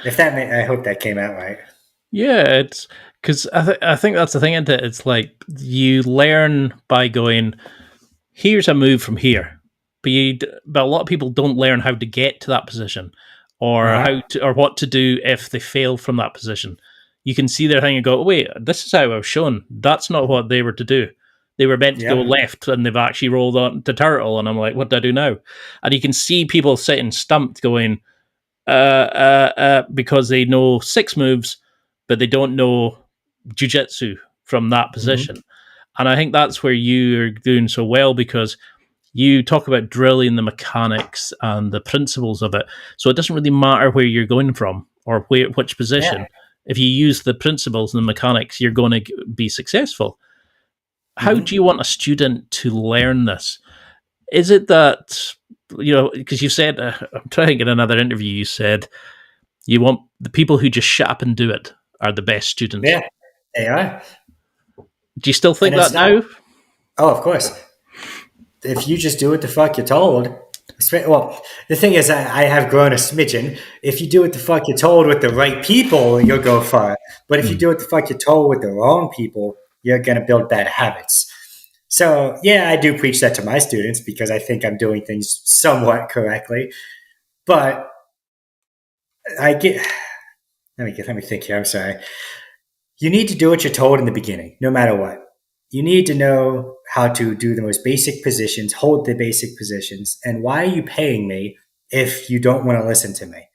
I hope that came out right. Yeah, it's because I think that's the thing, isn't it? It's like you learn by going, here's a move from here, but a lot of people don't learn how to get to that position or or what to do if they fail from that position. You can see their thing and go, wait, this is how I was shown. That's not what they were to do. They were meant to go left, and they've actually rolled on to turtle. And I'm like, what do I do now? And you can see people sitting stumped going, because they know 6 moves, but they don't know jiu-jitsu from that position. Mm-hmm. And I think that's where you're doing so well, because You talk about drilling the mechanics and the principles of it. So it doesn't really matter where you're going from or which position. Yeah. If you use the principles and the mechanics, you're going to be successful. How Mm-hmm. do you want a student to learn this? Is it that, because you said, I'm trying to get another interview, you said you want the people who just shut up and do it are the best students. Yeah, they are. Do you still think And it's that not. now? Oh, of course. If you just do what the fuck you're told, well, the thing is, I have grown a smidgen. If you do what the fuck you're told with the right people, you'll go far. But if you do what the fuck you're told with the wrong people, you're going to build bad habits. So, yeah, I do preach that to my students because I think I'm doing things somewhat correctly. But I get. Let me think here. I'm sorry. You need to do what you're told in the beginning, no matter what. You need to know how to do the most basic positions, hold the basic positions, and why are you paying me if you don't want to listen to me?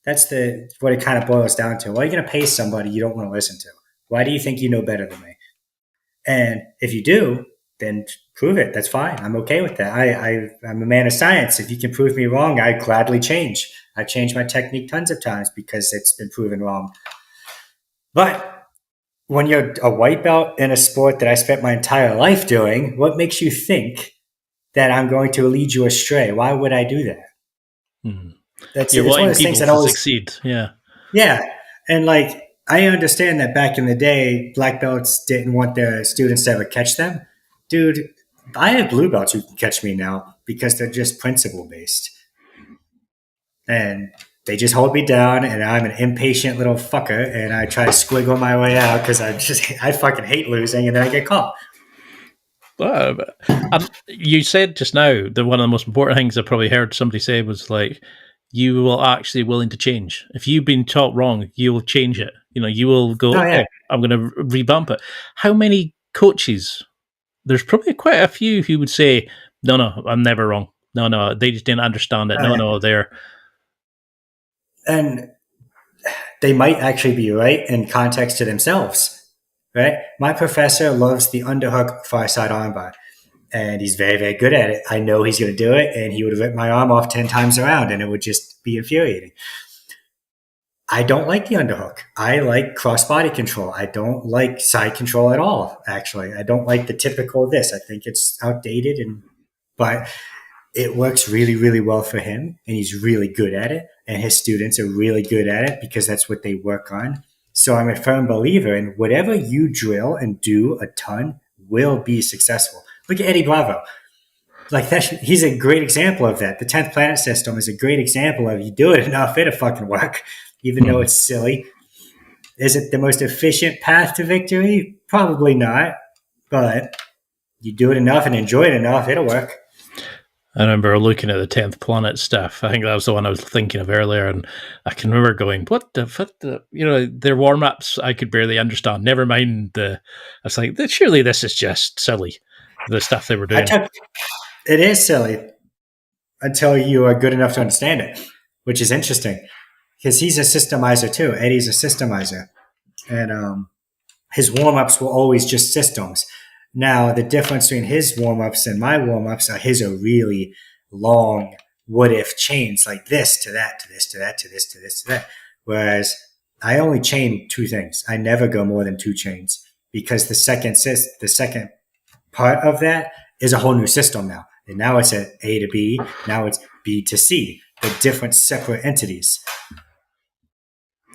That's what it kind of boils down to. Why are you going to pay somebody you don't want to listen to? Why do you think you know better than me? And if you do, then prove it. That's fine. I'm okay with that. I'm a man of science. If you can prove me wrong, I gladly change. I've changed my technique tons of times because it's been proven wrong. But when you're a white belt in a sport that I spent my entire life doing, what makes you think that I'm going to lead you astray? Why would I do that? You're It's one of wanting those people things that to always, succeed. Yeah. yeah. And like, I understand that back in the day, black belts didn't want their students to ever catch them. Dude, I have blue belts who can catch me now because they're just principle based. And they just hold me down, and I'm an impatient little fucker, and I try to squiggle my way out because I fucking hate losing, and then I get caught. You said just now that one of the most important things I probably heard somebody say was like, you will actually willing to change. If you've been taught wrong, you will change it. You will go, Oh yeah, I'm going to revamp it. How many coaches? There's probably quite a few who would say, no, I'm never wrong. No, they just didn't understand it. oh, yeah. No, they're. And they might actually be right in context to themselves, right? My professor loves the underhook far side armbar, and he's very, very good at it. I know he's going to do it, and he would rip my arm off 10 times around, and it would just be infuriating. I don't like the underhook. I like cross body control. I don't like side control at all, actually. I don't like the typical this. I think it's outdated, but it works really, really well for him, and he's really good at it, and his students are really good at it because that's what they work on. So I'm a firm believer in whatever you drill and do a ton will be successful. Look at Eddie Bravo. Like he's a great example of that. The 10th planet system is a great example of you do it enough, it'll fucking work, even though it's silly. Is it the most efficient path to victory? Probably not, but you do it enough and enjoy it enough, it'll work. I remember looking at the 10th planet stuff. I think that was the one I was thinking of earlier. And I can remember going, what the fuck? Their warm ups, I could barely understand. Never mind I was like, surely this is just silly, the stuff they were doing. It is silly until you are good enough to understand it, which is interesting because he's a systemizer too. Eddie's a systemizer. And his warm ups were always just systems. Now, the difference between his warm-ups and my warm-ups are his are really long what-if chains, like this to that, to this, to that, to this, to this, to that. Whereas I only chain two things. I never go more than two chains because the second part of that is a whole new system now. And now it's at A to B. Now it's B to C. They're different separate entities.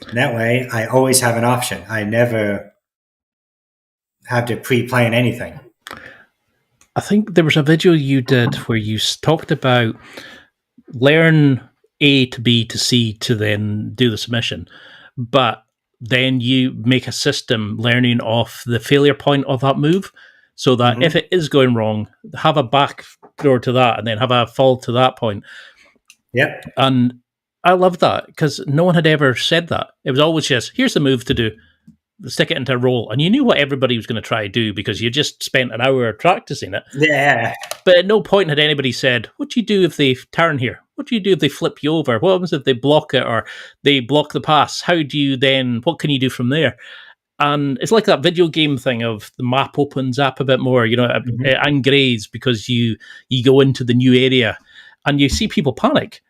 And that way, I always have an option. I never have to pre-plan anything. I think there was a video you did where you talked about learn A to B to C to then do the submission, but then you make a system learning off the failure point of that move so that if it is going wrong, have a back door to that and then have a fall to that point. Yep. And I love that because no one had ever said that. It was always just, here's the move to do. Stick it into a roll, and you knew what everybody was going to try to do because you just spent an hour practicing it. Yeah. But at no point had anybody said, what do you do if they turn here? What do you do if they flip you over? What happens if they block it or they block the pass? How do you then, what can you do from there? And it's like that video game thing of the map opens up a bit more, it ungrades because you go into the new area and you see people panic.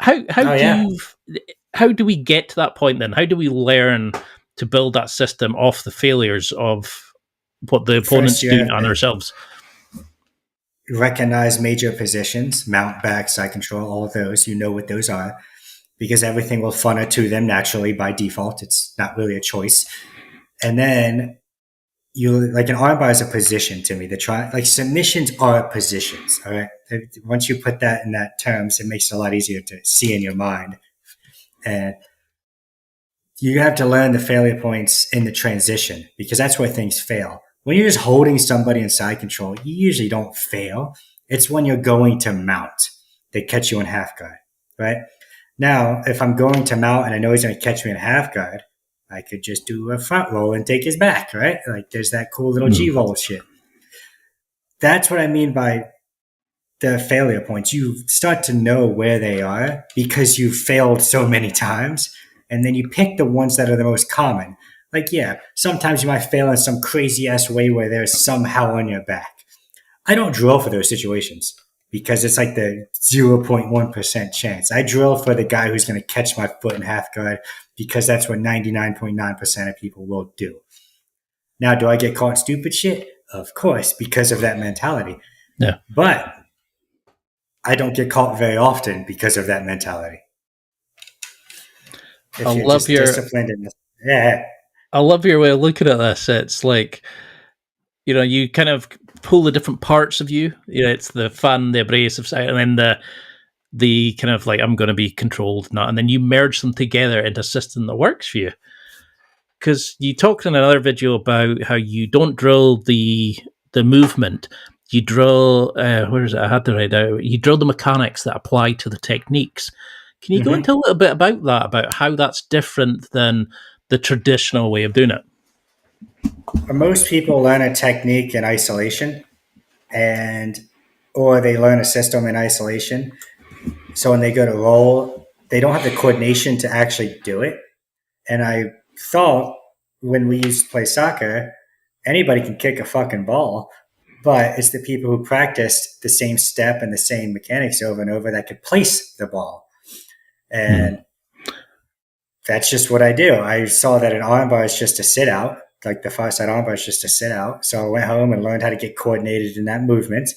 How do we get to that point then? How do we learn to build that system off the failures of what the opponents do on ourselves? Recognize major positions, mount, back, side control, all of those. You know what those are because everything will funnel to them naturally by default. It's not really a choice. And then like an armbar is a position to me. Like submissions are positions. All right. Once you put that in that terms, it makes it a lot easier to see in your mind. And you have to learn the failure points in the transition because that's where things fail. When you're just holding somebody in side control, you usually don't fail. It's when you're going to mount. They catch you in half guard, right? Now, if I'm going to mount and I know he's going to catch me in half guard, I could just do a front roll and take his back, right? Like there's that cool little G-roll shit. That's what I mean by the failure points. You start to know where they are because you've failed so many times. And then you pick the ones that are the most common. Like, yeah, sometimes you might fail in some crazy ass way where they're somehow on your back. I don't drill for those situations because it's like the 0.1% chance. I drill for the guy who's going to catch my foot in half guard because that's what 99.9% of people will do. Now, do I get caught stupid shit? Of course, because of that mentality. Yeah. But I don't get caught very often because of that mentality. If you're just disciplined in this. Yeah. I love your way of looking at this. It's like, you kind of pull the different parts of you. It's the fun, the abrasive side, and then the kind of like, I'm going to be controlled, not, and then you merge them together into a system that works for you. Because you talked in another video about how you don't drill the movement. You drill, where is it? I had to write out. You drill the mechanics that apply to the techniques. Can you go into a little bit about that, about how that's different than the traditional way of doing it? Most people learn a technique in isolation or they learn a system in isolation. So when they go to roll, they don't have the coordination to actually do it. And I thought when we used to play soccer, anybody can kick a fucking ball, but it's the people who practiced the same step and the same mechanics over and over that could place the ball. And that's just what I do. I saw that an armbar is just a sit out, like the far side armbar is just a sit out. So I went home and learned how to get coordinated in that movement.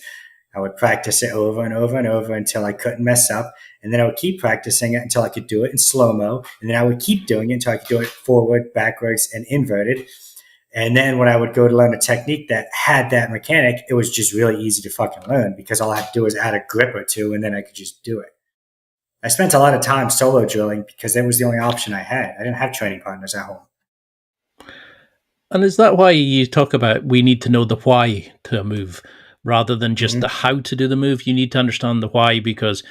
I would practice it over and over and over until I couldn't mess up. And then I would keep practicing it until I could do it in slow-mo. And then I would keep doing it until I could do it forward, backwards, and inverted. And then when I would go to learn a technique that had that mechanic, it was just really easy to fucking learn because all I had to do was add a grip or two and then I could just do it. I spent a lot of time solo drilling because that was the only option I had. I didn't have training partners at home. And is that why you talk about we need to know the why to a move rather than just the how to do the move? You need to understand the why because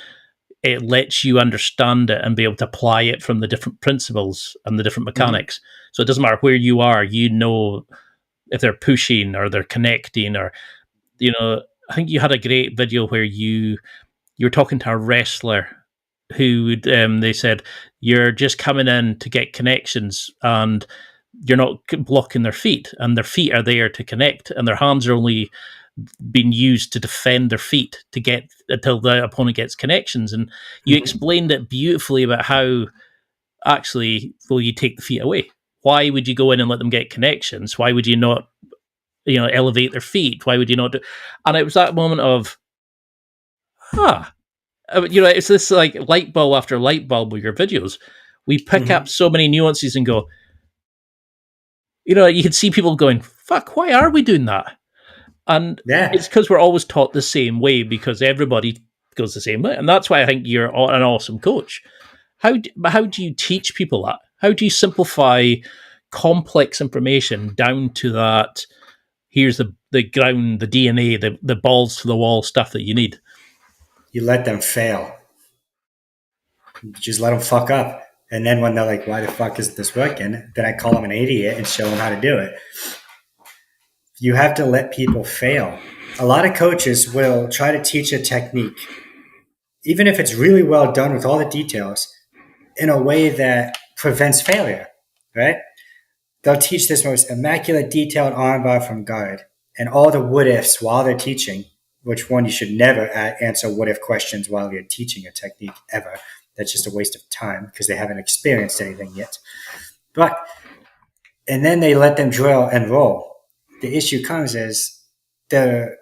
it lets you understand it and be able to apply it from the different principles and the different mechanics. So it doesn't matter where you are, if they're pushing or they're connecting or, I think you had a great video where you were talking to a wrestler who they said, you're just coming in to get connections and you're not blocking their feet, and their feet are there to connect and their hands are only being used to defend their feet to get until the opponent gets connections. And you explained it beautifully about how actually, well, you take the feet away. Why would you go in and let them get connections? Why would you not, elevate their feet? Why would you not do? And it was that moment of, it's this like light bulb after light bulb with your videos. We pick up so many nuances and go, you can see people going, fuck, why are we doing that? And it's because we're always taught the same way because everybody goes the same way. And that's why I think you're an awesome coach. How do you teach people that? How do you simplify complex information down to that, here's the ground, the DNA, the balls to the wall stuff that you need? You let them fail. You just let them fuck up. And then when they're like, why the fuck isn't this working? Then I call them an idiot and show them how to do it. You have to let people fail. A lot of coaches will try to teach a technique, even if it's really well done with all the details, in a way that prevents failure, right? they'll teach this most immaculate detailed armbar from guard and all the what ifs while they're teaching, which one you should never answer what if questions while you're teaching a technique ever. That's just a waste of time because they haven't experienced anything yet. And then they let them drill and roll. The issue comes is they're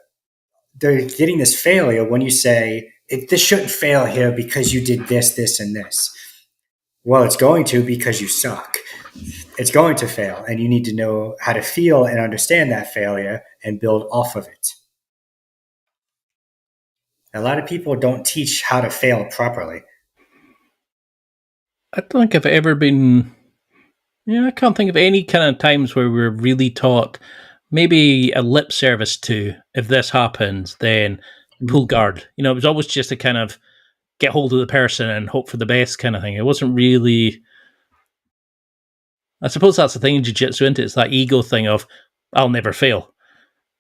getting this failure when you say, this shouldn't fail here because you did this, this, and this. Well, it's going to because you suck. It's going to fail, and you need to know how to feel and understand that failure and build off of it. A lot of people don't teach how to fail properly. I don't think I've ever been... I can't think of any kind of times where we're really taught maybe a lip service to, if this happens, then pull guard. It was always just a kind of get hold of the person and hope for the best kind of thing. It wasn't really... I suppose that's the thing in jiu-jitsu, isn't it? It's that ego thing of, I'll never fail.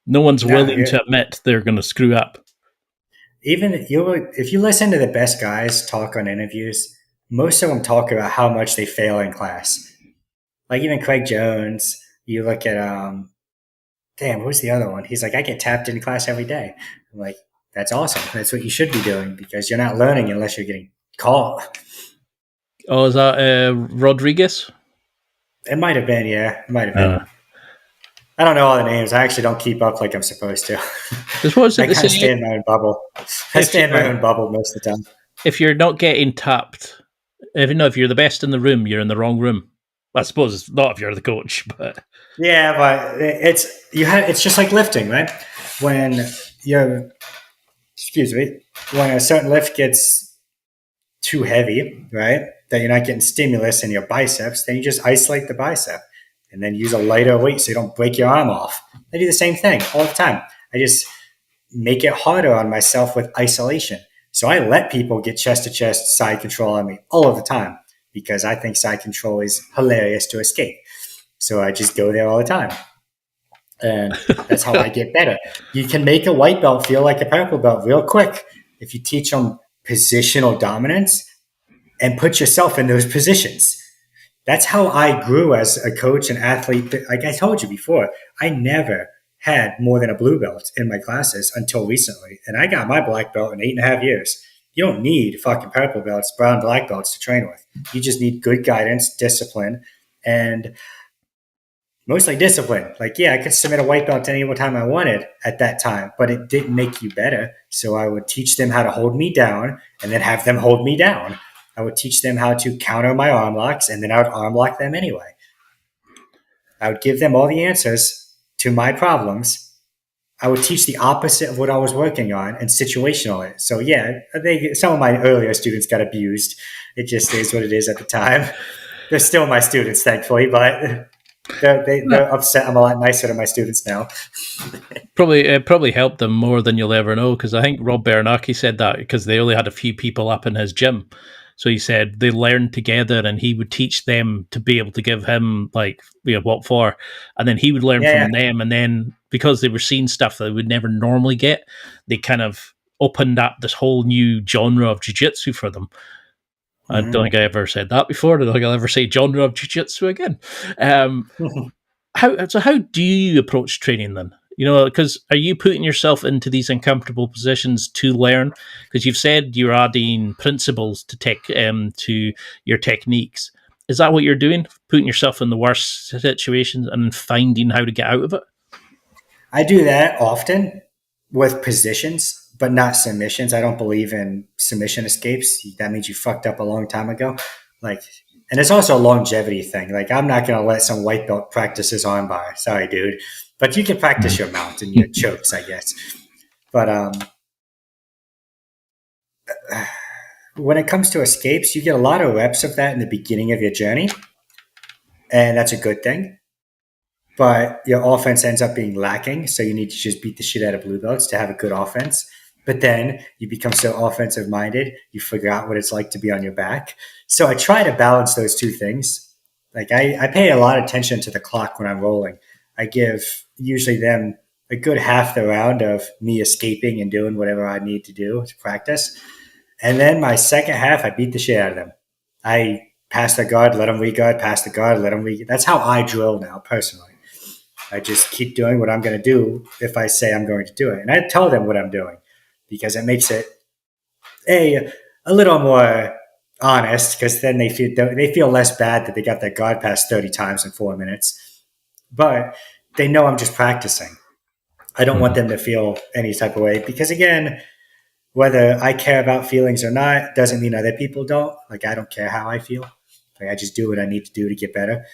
No one's willing to admit they're going to screw up. Even if you listen to the best guys talk on interviews, most of them talk about how much they fail in class. Like even Craig Jones, you look at, who's the other one? He's like, I get tapped in class every day. I'm like, that's awesome. That's what you should be doing because you're not learning unless you're getting caught. Oh, is that Rodriguez? It might have been, yeah. It might have been. I don't know all the names. I actually don't keep up like I'm supposed to. I kind of stay in my own bubble. I stay in my own bubble most of the time. If you're not getting tapped, if you're the best in the room, you're in the wrong room. I suppose it's not if you're the coach, but... Yeah, but it's just like lifting, right? When a certain lift gets too heavy, right? That you're not getting stimulus in your biceps, then you just isolate the bicep and then use a lighter weight so you don't break your arm off. I do the same thing all the time. I just make it harder on myself with isolation. So I let people get chest to chest side control on me all of the time because I think side control is hilarious to escape. So I just go there all the time. And that's how I get better. You can make a white belt feel like a purple belt real quick if you teach them positional dominance and put yourself in those positions. That's how I grew as a coach and athlete. Like I told you before, I never had more than a blue belt in my classes until recently. And I got my black belt in 8.5 years. You don't need fucking purple belts, brown, black belts to train with. You just need good guidance, discipline, and mostly discipline. Like, yeah, I could submit a white belt any time I wanted at that time, but it didn't make you better. So I would teach them how to hold me down and then have them hold me down. I would teach them how to counter my arm locks, and then I would arm lock them anyway. I would give them all the answers to my problems. I would teach the opposite of what I was working on and situational it. So yeah, some of my earlier students got abused. It just is what it is at the time. They're still my students, thankfully, but they're upset. I'm a lot nicer to my students now. It probably helped them more than you'll ever know, because I think Rob Bernanke said that because they only had a few people up in his gym. So he said they learned together and he would teach them to be able to give him what for. And then he would learn from them. And then because they were seeing stuff that they would never normally get, they kind of opened up this whole new genre of jiu-jitsu for them. I don't think I ever said that before. I don't think I'll ever say genre of jiu-jitsu again. How do you approach training then? Because are you putting yourself into these uncomfortable positions to learn? Because you've said you're adding principles to your techniques. Is that what you're doing? Putting yourself in the worst situations and finding how to get out of it? I do that often with positions, but not submissions. I don't believe in submission escapes. That means you fucked up a long time ago. And it's also a longevity thing. Like, I'm not going to let some white belt practice his armbar. Sorry, dude. But you can practice your mount and your chokes, I guess. But when it comes to escapes, you get a lot of reps of that in the beginning of your journey. And that's a good thing. But your offense ends up being lacking. So you need to just beat the shit out of blue belts to have a good offense. But then you become so offensive minded, you figure out what it's like to be on your back. So I try to balance those two things. Like I pay a lot of attention to the clock when I'm rolling. I give usually them a good half the round of me escaping and doing whatever I need to do to practice. And then my second half, I beat the shit out of them. I pass the guard, let them re-guard, pass the guard, let them re-guard. That's how I drill now, personally. I just keep doing what I'm going to do if I say I'm going to do it. And I tell them what I'm doing because it makes it, a little more honest, because then they feel less bad that they got their guard pass 30 times in 4 minutes. But they know I'm just practicing. I don't want them to feel any type of way because, again, whether I care about feelings or not doesn't mean other people don't. Like, I don't care how I feel. Like, I just do what I need to do to get better.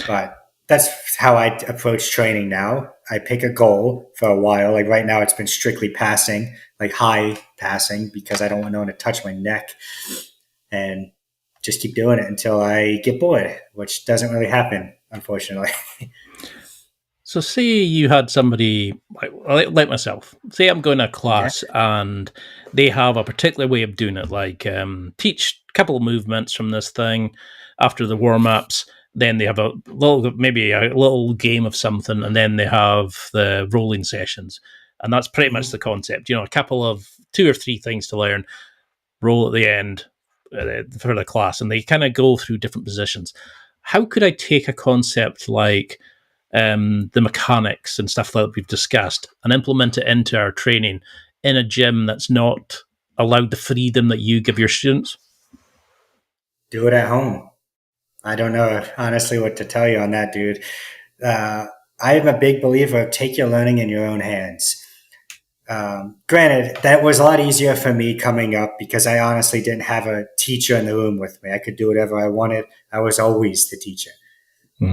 But that's how I approach training now. I pick a goal for a while. Like right now, it's been strictly passing, like high passing, because I don't want no one to touch my neck, and just keep doing it until I get bored, which doesn't really happen, unfortunately. So say you had somebody like myself. Say I'm going to a class and they have a particular way of doing it, like teach a couple of movements from this thing after the warm-ups. Then they have maybe a little game of something, and then they have the rolling sessions. And that's pretty much the concept. A couple of 2 or 3 things to learn, roll at the end for the class, and they kind of go through different positions. How could I take a concept like the mechanics and stuff that we've discussed and implement it into our training in a gym that's not allowed the freedom that you give your students? Do it at home. I don't know, honestly, what to tell you on that, dude. I am a big believer of take your learning in your own hands. Granted, that was a lot easier for me coming up because I honestly didn't have a teacher in the room with me. I could do whatever I wanted. I was always the teacher.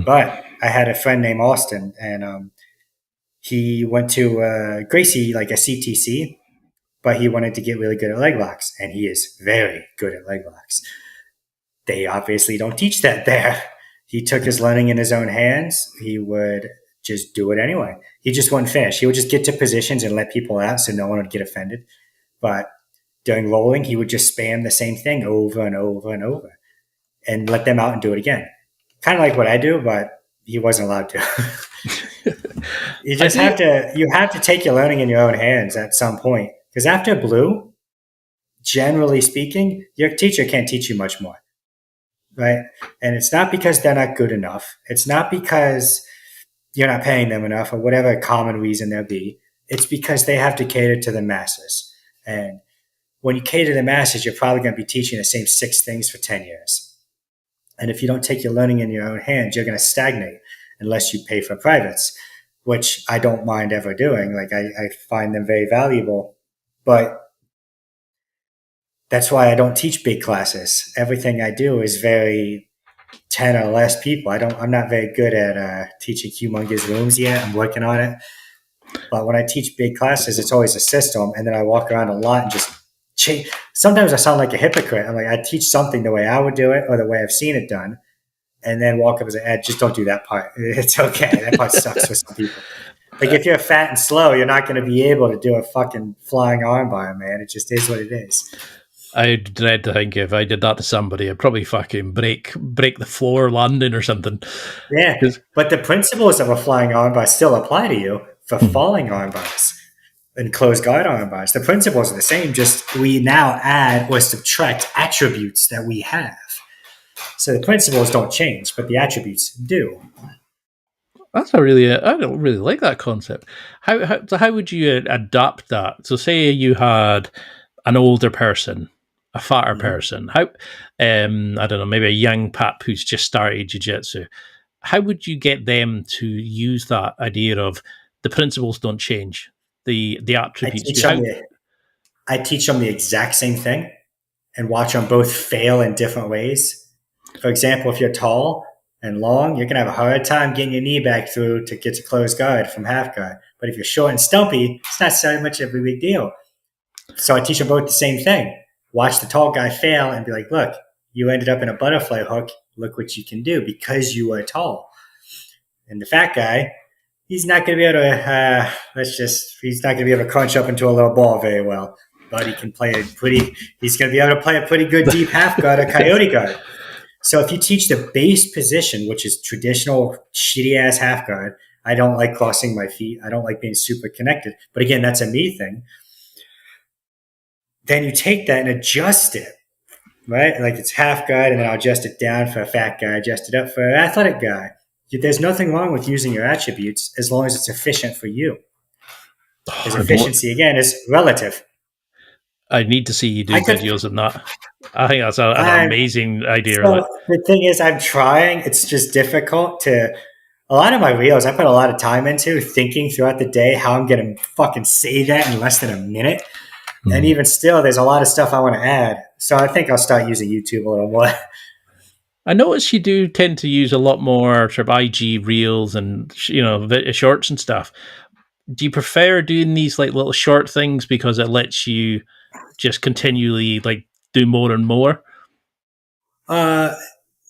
But I had a friend named Austin, and he went to Gracie, like a CTC, but he wanted to get really good at leg locks, and he is very good at leg locks. They obviously don't teach that there. He took his learning in his own hands. He would just do it anyway. He just wouldn't finish. He would just get to positions and let people out so no one would get offended. But during rolling, he would just spam the same thing over and over and over and let them out and do it again. Kind of like what I do, but he wasn't allowed to. You have to take your learning in your own hands at some point. Because after blue, generally speaking, your teacher can't teach you much more. Right? And it's not because they're not good enough. It's not because you're not paying them enough or whatever common reason there be. It's because they have to cater to the masses. And when you cater to the masses, you're probably going to be teaching the same 6 things for 10 years. And if you don't take your learning in your own hands, you're going to stagnate unless you pay for privates, which I don't mind ever doing. Like I find them very valuable, but that's why I don't teach big classes. Everything I do is very 10 or less people. I'm not very good at teaching humongous rooms yet. I'm working on it. But when I teach big classes, it's always a system. And then I walk around a lot and just change. Sometimes I sound like a hypocrite. I'm like, I teach something the way I would do it or the way I've seen it done. And then walk up and say, just don't do that part. It's okay. That part sucks for some people. Like if you're fat and slow, you're not going to be able to do a fucking flying armbar, man. It just is what it is. I dread to think if I did that to somebody, I'd probably fucking break the floor landing or something. Yeah, but the principles of a flying armbar still apply to you for falling armbars and closed guard armbars. The principles are the same, just we now add or subtract attributes that we have. So the principles don't change, but the attributes do. I don't really like that concept. How would you adapt that? So say you had an older person, a fatter person. How, I don't know, maybe a young pap who's just started jiu-jitsu. How would you get them to use that idea of the principles don't change, the attributes? I teach them the exact same thing and watch them both fail in different ways. For example, if you're tall and long, you're going to have a hard time getting your knee back through to get to closed guard from half guard. But if you're short and stumpy, it's not so much of a big deal. So I teach them both the same thing. Watch the tall guy fail and be like, look, you ended up in a butterfly hook. Look what you can do because you are tall. And the fat guy, he's not going to be able to, he's not going to be able to crunch up into a little ball very well. But he's going to be able to play a pretty good deep half guard or coyote guard. So if you teach the base position, which is traditional shitty ass half guard, I don't like crossing my feet. I don't like being super connected. But again, that's a me thing. Then you take that and adjust it right? Like it's half guard, and then I'll adjust it down for a fat guy, adjust it up for an athletic guy. There's nothing wrong with using your attributes as long as it's efficient for you. Because efficiency, again, is relative. I need to see you do videos of that. I think that's an amazing idea. So the thing is, I'm trying. It's just difficult to. A lot of my reels, I put a lot of time into thinking throughout the day how I'm going to fucking say that in less than a minute. And even still, there's a lot of stuff I want to add. So I think I'll start using YouTube a little more. I notice you do tend to use a lot more sort of IG reels and, shorts and stuff. Do you prefer doing these like little short things because it lets you just continually like do more and more?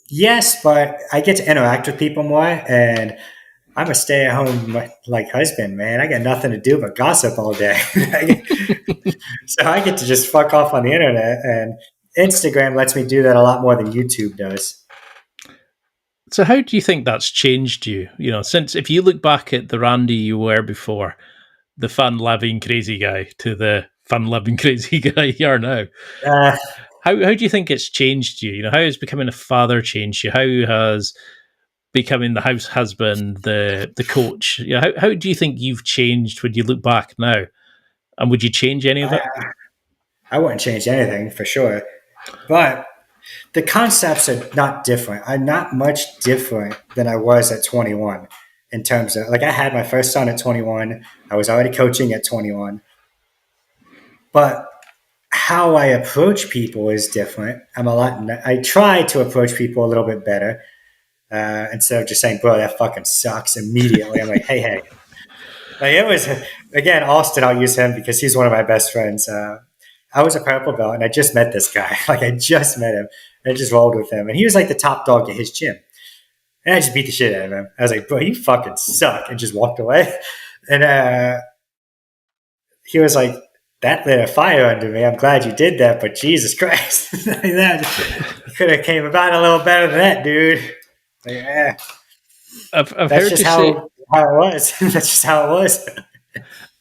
Yes, but I get to interact with people more, and I'm a stay-at-home like husband, man. I got nothing to do but gossip all day. So I get to just fuck off on the internet, and Instagram lets me do that a lot more than YouTube does. So how do you think that's changed you? Since if you look back at the Randy you were before, the fun-loving crazy guy, to the fun-loving crazy guy you are now, how do you think it's changed you? How has becoming a father changed you? How has becoming the house husband, the coach? How do you think you've changed when you look back now? And would you change any of it? I wouldn't change anything for sure, but the concepts are not different. I'm not much different than I was at 21 in terms of like I had my first son at 21. I was already coaching at 21, but how I approach people is different. I try to approach people a little bit better instead of just saying, "Bro, that fucking sucks." Immediately, I'm like, "Hey." Like it was again, Austin. I'll use him because he's one of my best friends. I was a purple belt, and I just met this guy. Like I just met him, and I just rolled with him, and he was like the top dog at his gym. And I just beat the shit out of him. I was like, "Bro, you fucking suck," and just walked away. And he was like, "That lit a fire under me. I'm glad you did that, but Jesus Christ, that could have came about a little better than that, dude." Like, I've heard you say how it was. That's just how it was.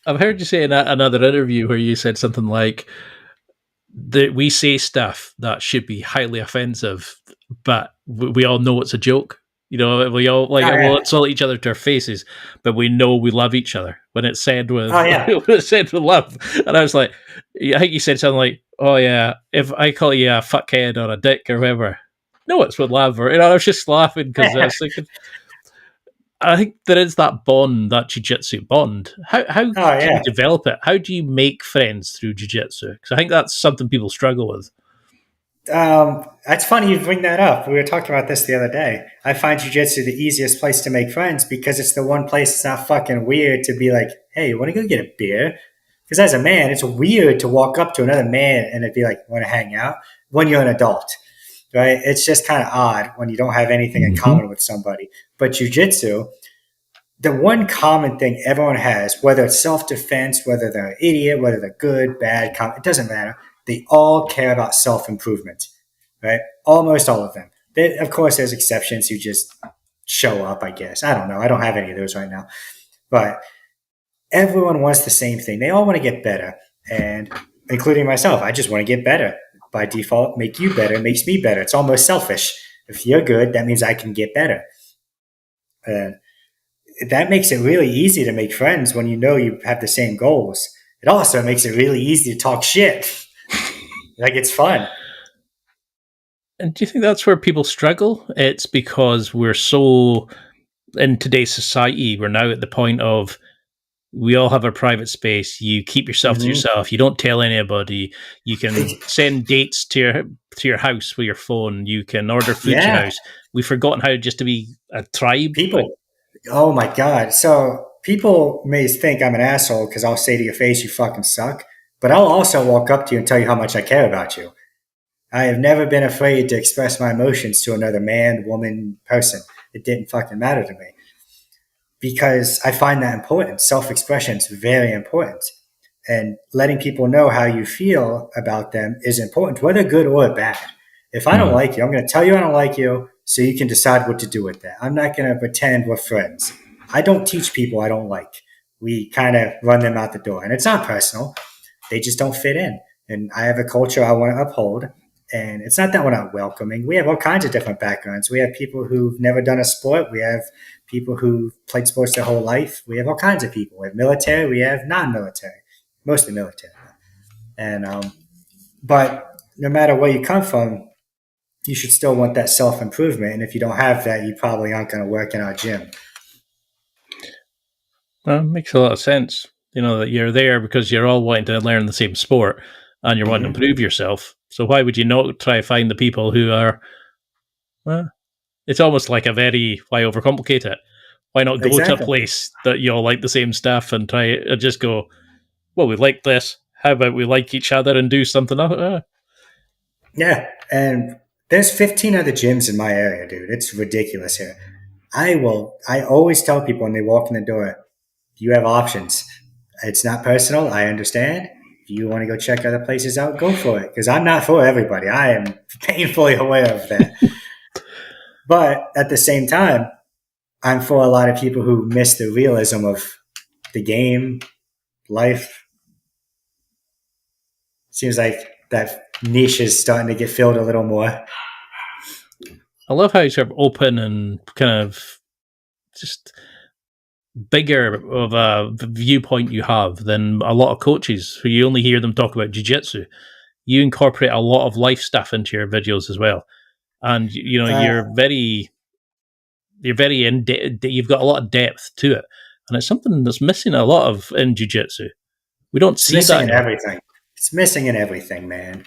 I've heard you say in another interview where you said something like that we say stuff that should be highly offensive, but we all know it's a joke. We all we'll insult each other to our faces, but we know we love each other when it's said with when it's said with love. And I was like, I think you said something like, "Oh yeah, if I call you a fuckhead or a dick or whatever, no, it's with love." Or I was just laughing because I was thinking, I think there is that bond, that jiu-jitsu bond. How do you develop it? How do you make friends through jiu-jitsu? Because I think that's something people struggle with. That's funny you bring that up. We were talking about this the other day. I find jiu-jitsu the easiest place to make friends because it's the one place it's not fucking weird to be like, "Hey, you want to go get a beer?" Because as a man, it's weird to walk up to another man and it'd be like, "Want to hang out?" When you're an adult, right? It's just kind of odd when you don't have anything in common with somebody. But jiu-jitsu, the one common thing everyone has, whether it's self-defense, whether they're an idiot, whether they're good, bad, it doesn't matter. They all care about self-improvement, right? Almost all of them. Of course, there's exceptions who just show up, I guess. I don't know. I don't have any of those right now. But everyone wants the same thing. They all want to get better, and including myself. I just want to get better. By default, make you better makes me better. It's almost selfish. If you're good, that means I can get better. And that makes it really easy to make friends when you know you have the same goals. It also makes it really easy to talk shit. Like it's fun. And do you think that's where people struggle? It's because we're so, in today's society, we're now at the point of we all have our private space. You keep yourself to yourself. You don't tell anybody. You can send dates to your house with your phone. You can order food to your house. We've forgotten how just to be a tribe. People. Oh my God. So people may think I'm an asshole because I'll say to your face, "You fucking suck." But I'll also walk up to you and tell you how much I care about you. I have never been afraid to express my emotions to another man, woman, person. It didn't fucking matter to me. Because I find that important. Self-expression is very important. And letting people know how you feel about them is important, whether good or bad. If I don't like you, I'm going to tell you I don't like you so you can decide what to do with that. I'm not going to pretend we're friends. I don't teach people I don't like. We kind of run them out the door. And it's not personal. They just don't fit in. And I have a culture I want to uphold. And it's not that we're not welcoming. We have all kinds of different backgrounds. We have people who've never done a sport. We have people who've played sports their whole life. We have all kinds of people. We have military. We have non-military, mostly military. And but no matter where you come from, you should still want that self-improvement. And if you don't have that, you probably aren't going to work in our gym. Well, it makes a lot of sense. That you're there because you're all wanting to learn the same sport and you're wanting to improve yourself. So why would you not try to find the people who are, well, it's almost like why overcomplicate it? Why not go to a place that you all like the same stuff and try and just go, well, we like this. How about we like each other and do something else? Yeah. And there's 15 other gyms in my area, dude. It's ridiculous here. I always tell people when they walk in the door, you have options. It's not personal. I understand. If you want to go check other places out, go for it. Because I'm not for everybody. I am painfully aware of that. But at the same time, I'm for a lot of people who miss the realism of the game, life. Seems like that niche is starting to get filled a little more. I love how you're sort of open and kind of just bigger of a viewpoint you have than a lot of coaches who you only hear them talk about jiu-jitsu. You incorporate a lot of life stuff into your videos as well. And, you're very you've got a lot of depth to it. And it's something that's missing a lot of in jiu-jitsu. We don't see that in everything. It's missing in everything, man.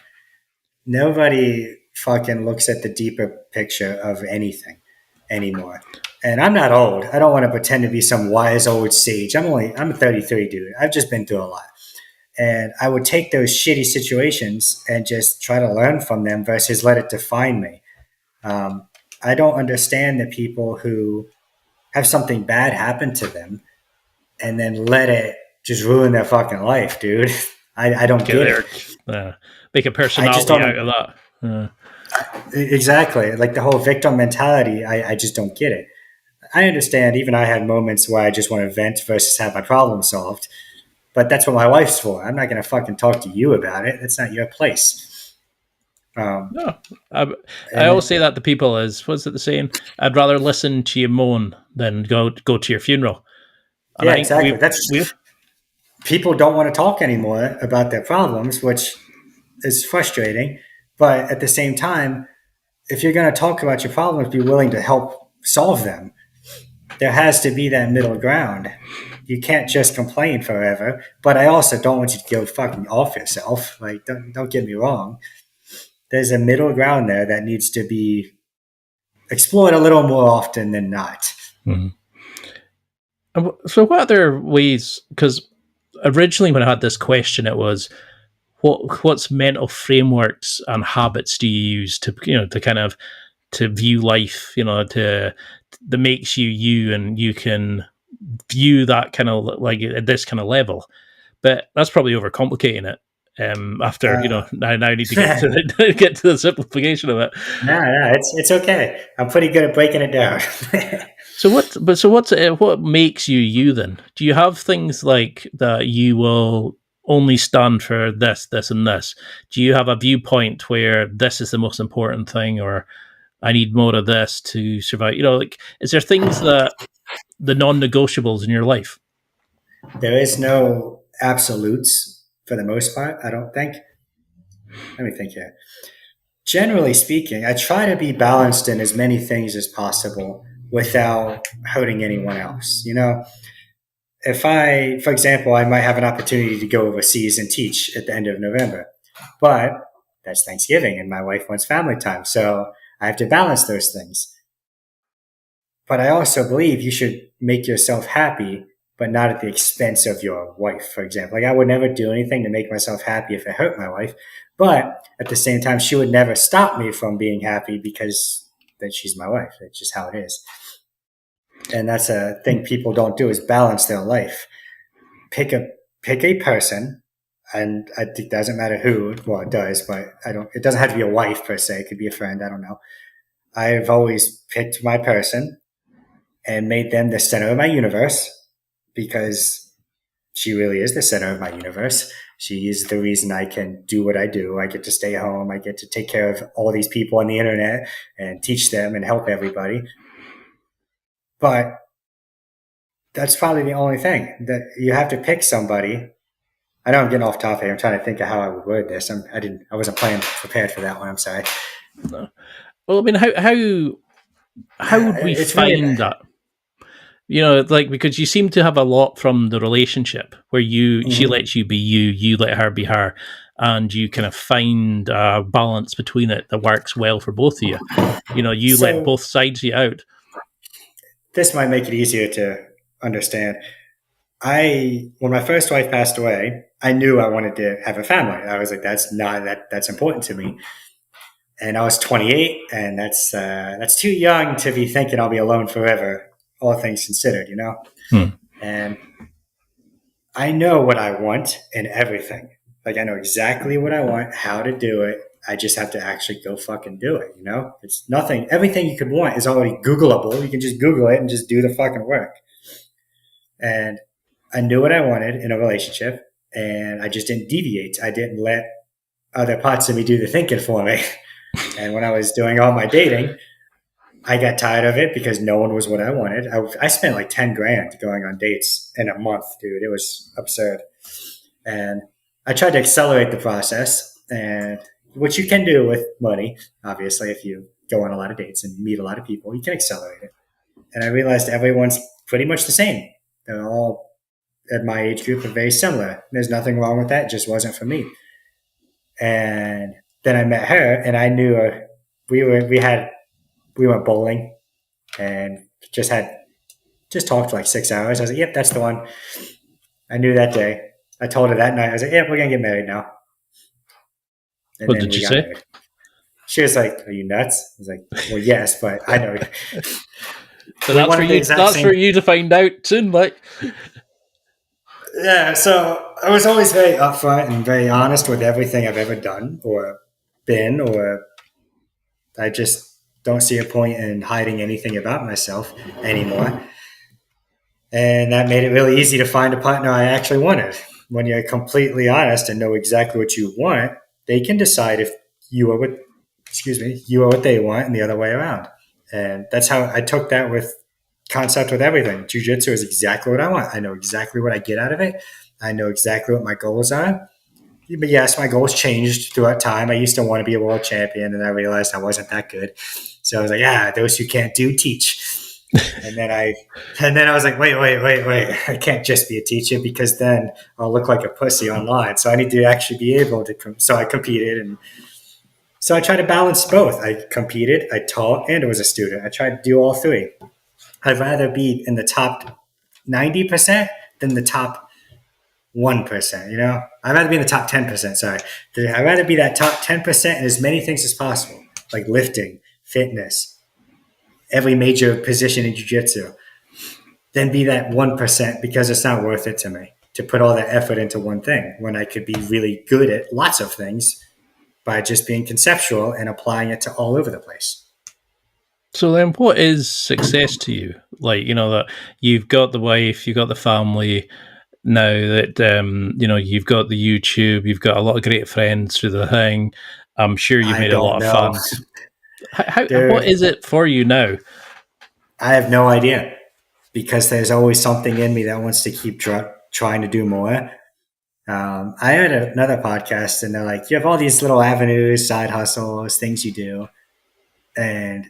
Nobody fucking looks at the deeper picture of anything anymore. And I'm not old. I don't want to pretend to be some wise old sage. I'm 33, dude. I've just been through a lot. And I would take those shitty situations and just try to learn from them versus let it define me. I don't understand the people who have something bad happen to them and then let it just ruin their fucking life, dude. I don't get it. Make a personality out of that. Exactly. Like the whole victim mentality, I just don't get it. I understand even I had moments where I just want to vent versus have my problem solved. But that's what my wife's for. I'm not going to fucking talk to you about it. That's not your place. No. I always say that to people what's it the saying? I'd rather listen to you moan than go to your funeral. And yeah, exactly. People don't want to talk anymore about their problems, which is frustrating. But at the same time, if you're going to talk about your problems, be willing to help solve them. There has to be that middle ground. You can't just complain forever. But I also don't want you to go fucking off yourself. Like, don't get me wrong. There's a middle ground there that needs to be explored a little more often than not. Mm-hmm. So what other ways, because originally when I had this question, it was, what's mental frameworks and habits do you use to kind of to view life, that makes you and you can view that kind of like at this kind of level. But that's probably overcomplicating it. After I now need to get to the simplification of it. No, it's okay. I'm pretty good at breaking it down. So what makes you then? Do you have things like that you will only stand for this, and this? Do you have a viewpoint where this is the most important thing, or I need more of this to survive? Is there things that the non-negotiables in your life? There is no absolutes for the most part, I don't think. Let me think here. Generally speaking, I try to be balanced in as many things as possible without hurting anyone else. If for example, I might have an opportunity to go overseas and teach at the end of November, but that's Thanksgiving and my wife wants family time. So I have to balance those things. But I also believe you should make yourself happy, but not at the expense of your wife, for example. Like I would never do anything to make myself happy if it hurt my wife. But at the same time, she would never stop me from being happy because that she's my wife. It's just how it is. And that's a thing people don't do is balance their life. Pick a person, and I think it doesn't matter who. Well, it does, but it doesn't have to be a wife per se. It could be a friend. I don't know. I've always picked my person and made them the center of my universe because she really is the center of my universe. She is the reason I can do what I do. I get to stay home. I get to take care of all these people on the internet and teach them and help everybody. But that's probably the only thing that you have to pick somebody. I know I'm getting off topic. I'm trying to think of how I would word this. I wasn't prepared for that one. I'm sorry. No. Well, I mean, how would we find that? You know, like, because you seem to have a lot from the relationship where she lets you be you let her be her, and you kind of find a balance between it that works well for both of you. You know, you let both sides you out. This might make it easier to understand. When my first wife passed away, I knew I wanted to have a family. I was like, that's important to me. And I was 28, and that's too young to be thinking I'll be alone forever, all things considered, you know? And I know what I want in everything. Like, I know exactly what I want, how to do it. I just have to actually go fucking do it, you know? It's nothing. Everything you could want is already Googleable. You can just Google it and just do the fucking work. And I knew what I wanted in a relationship, and I just didn't deviate. I didn't let other parts of me do the thinking for me. And when I was doing all my dating, I got tired of it because no one was what I wanted. I spent like 10 grand going on dates in a month, dude. It was absurd. And I tried to accelerate the process, and what you can do with money, obviously, if you go on a lot of dates and meet a lot of people, you can accelerate it. And I realized everyone's pretty much the same. They're all at my age group are very similar. There's nothing wrong with that. It just wasn't for me. And then I met her, and I knew we went bowling and just talked for like 6 hours. I was like, yep, that's the one. I knew that day. I told her that night. I was like, yep, we're going to get married now. And what did you say? Married. She was like, are you nuts? I was like, well, yes, but I know. So that's for you to find out soon, like. Yeah, so I was always very upfront and very honest with everything I've ever done or been, or I just don't see a point in hiding anything about myself anymore. And that made it really easy to find a partner I actually wanted. When you're completely honest and know exactly what you want, they can decide if you are what they want, and the other way around. And that's how I took that concept with everything. Jiu-jitsu is exactly what I want. I know exactly what I get out of it. I know exactly what my goals are. But yes, my goals changed throughout time. I used to want to be a world champion, and I realized I wasn't that good. So I was like, those who can't do, teach. And then I was like, wait. I can't just be a teacher, because then I'll look like a pussy online. So I need to actually be able to so I competed, and so I tried to balance both. I competed, I taught, and I was a student. I tried to do all three. I'd rather be in the top 90% than the top 1%, you know? I'd rather be in the top 10%, sorry. I'd rather be that top 10% in as many things as possible, like lifting, fitness, every major position in jiu-jitsu, than be that 1%, because it's not worth it to me to put all that effort into one thing when I could be really good at lots of things by just being conceptual and applying it to all over the place. So then what is success to you? Like, you know, that you've got the wife, you've got the family, now that, you've got the YouTube, you've got a lot of great friends through the thing. I'm sure you've made a lot of fun. What is it for you now? I have no idea, because there's always something in me that wants to keep trying to do more. I heard another podcast, and they're like, you have all these little avenues, side hustles, things you do. And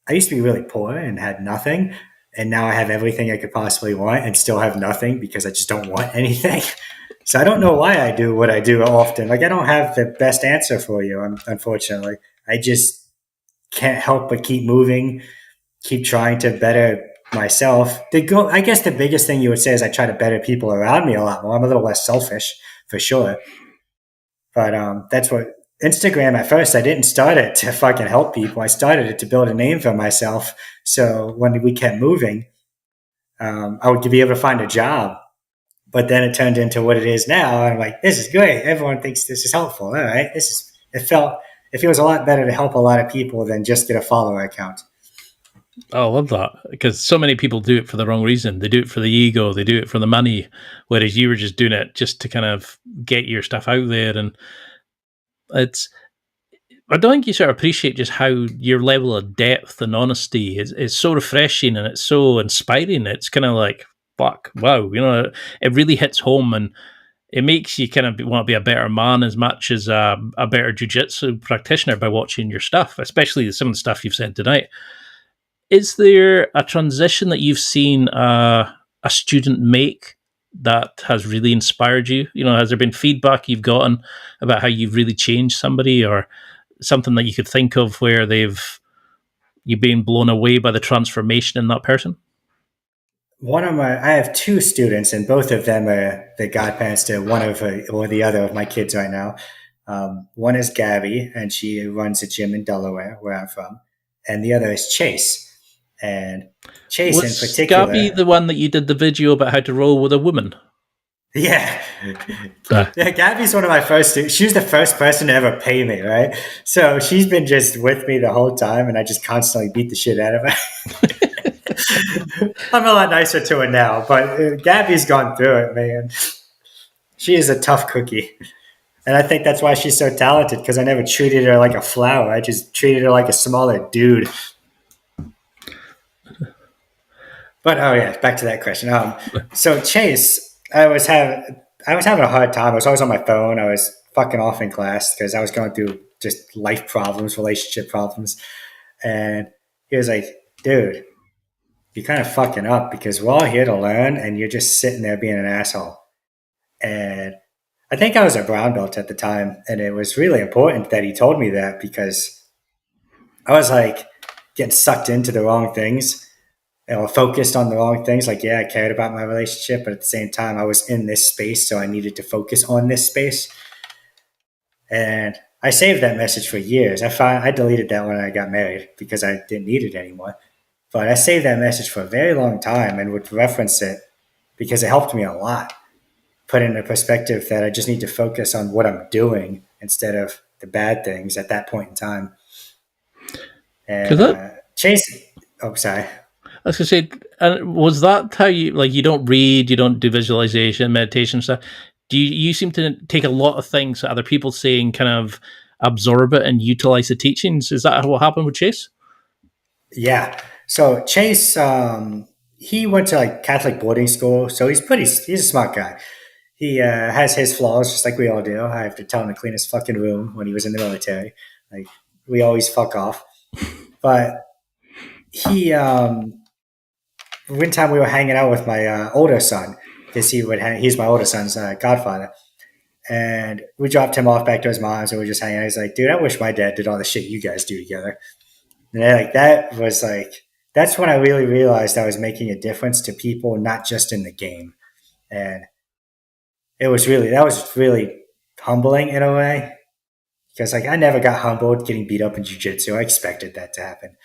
I used to be really poor and had nothing. And now I have everything I could possibly want and still have nothing, because I just don't want anything. So I don't know why I do what I do often. Like, I don't have the best answer for you, unfortunately. I just can't help but keep moving, keep trying to better myself. I guess the biggest thing you would say is I try to better people around me a lot more. I'm a little less selfish, for sure. But that's what Instagram, at first, I didn't start it to fucking help people. I started it to build a name for myself. So when we kept moving, I would be able to find a job. But then it turned into what it is now. And I'm like, this is great. Everyone thinks this is helpful. All right. It feels a lot better to help a lot of people than just get a follower account. I love that because so many people do it for the wrong reason. They do it for the ego, they do it for the money, whereas you were just doing it just to kind of get your stuff out there. And it's, I don't think you sort of appreciate just how your level of depth and honesty is so refreshing and it's so inspiring. It's kind of like, fuck, wow, it really hits home and it makes you kind of want to be a better man as much as a better jiu-jitsu practitioner by watching your stuff, especially some of the stuff you've said tonight. Is there a transition that you've seen a student make that has really inspired you? Has there been feedback you've gotten about how you've really changed somebody, or something that you could think of where you've been blown away by the transformation in that person? I have two students, and both of them are the godparents to one of or the other of my kids right now. One is Gabby, and she runs a gym in Delaware, where I'm from, and the other is Chase. And Chase in Was particular, Gabby the one that you did the video about how to roll with a woman? yeah, yeah. Gabby's one of my first students. She was the first person to ever pay me, right? So she's been just with me the whole time, and I just constantly beat the shit out of her. I'm a lot nicer to her now, but Gabby's gone through it, man. She is a tough cookie. And I think that's why she's so talented, because I never treated her like a flower. I just treated her like a smaller dude. But oh yeah, back to that question. So Chase, I was having a hard time. I was always on my phone. I was fucking off in class because I was going through just life problems, relationship problems. And he was like, dude, you're kind of fucking up because we're all here to learn and you're just sitting there being an asshole. And I think I was a brown belt at the time. And it was really important that he told me that, because I was like getting sucked into the wrong things, focused on the wrong things. Like, yeah, I cared about my relationship, but at the same time, I was in this space, so I needed to focus on this space. And I saved that message for years. I deleted that when I got married because I didn't need it anymore. But I saved that message for a very long time and would reference it because it helped me a lot. Put in a perspective that I just need to focus on what I'm doing instead of the bad things at that point in time. And Chase, oh, sorry. I was going to say, was that how you don't read, you don't do visualization, meditation stuff? Do you seem to take a lot of things that other people say and kind of absorb it and utilize the teachings? Is that what happened with Chase? Yeah. So Chase, he went to like Catholic boarding school, so he's a smart guy. He has his flaws, just like we all do. I have to tell him to clean his fucking room when he was in the military. Like, we always fuck off. But he, one time we were hanging out with my older son, because he's my older son's godfather. And we dropped him off back to his mom's and we were just hanging out. He's like, dude, I wish my dad did all the shit you guys do together. And that's when I really realized I was making a difference to people, not just in the game. And that was really humbling in a way, because like I never got humbled getting beat up in jiu-jitsu. I expected that to happen.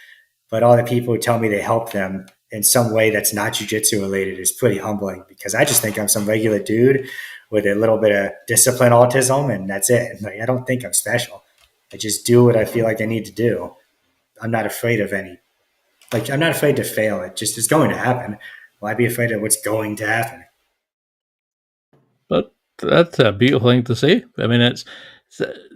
But all the people who tell me they help them in some way that's not jiu-jitsu related is pretty humbling, because I just think I'm some regular dude with a little bit of discipline autism, and that's it. Like, I don't think I'm special. I just do what I feel like I need to do. I'm not afraid of I'm not afraid to fail. It's going to happen. Why be afraid of what's going to happen? But that's a beautiful thing to say. I mean, it's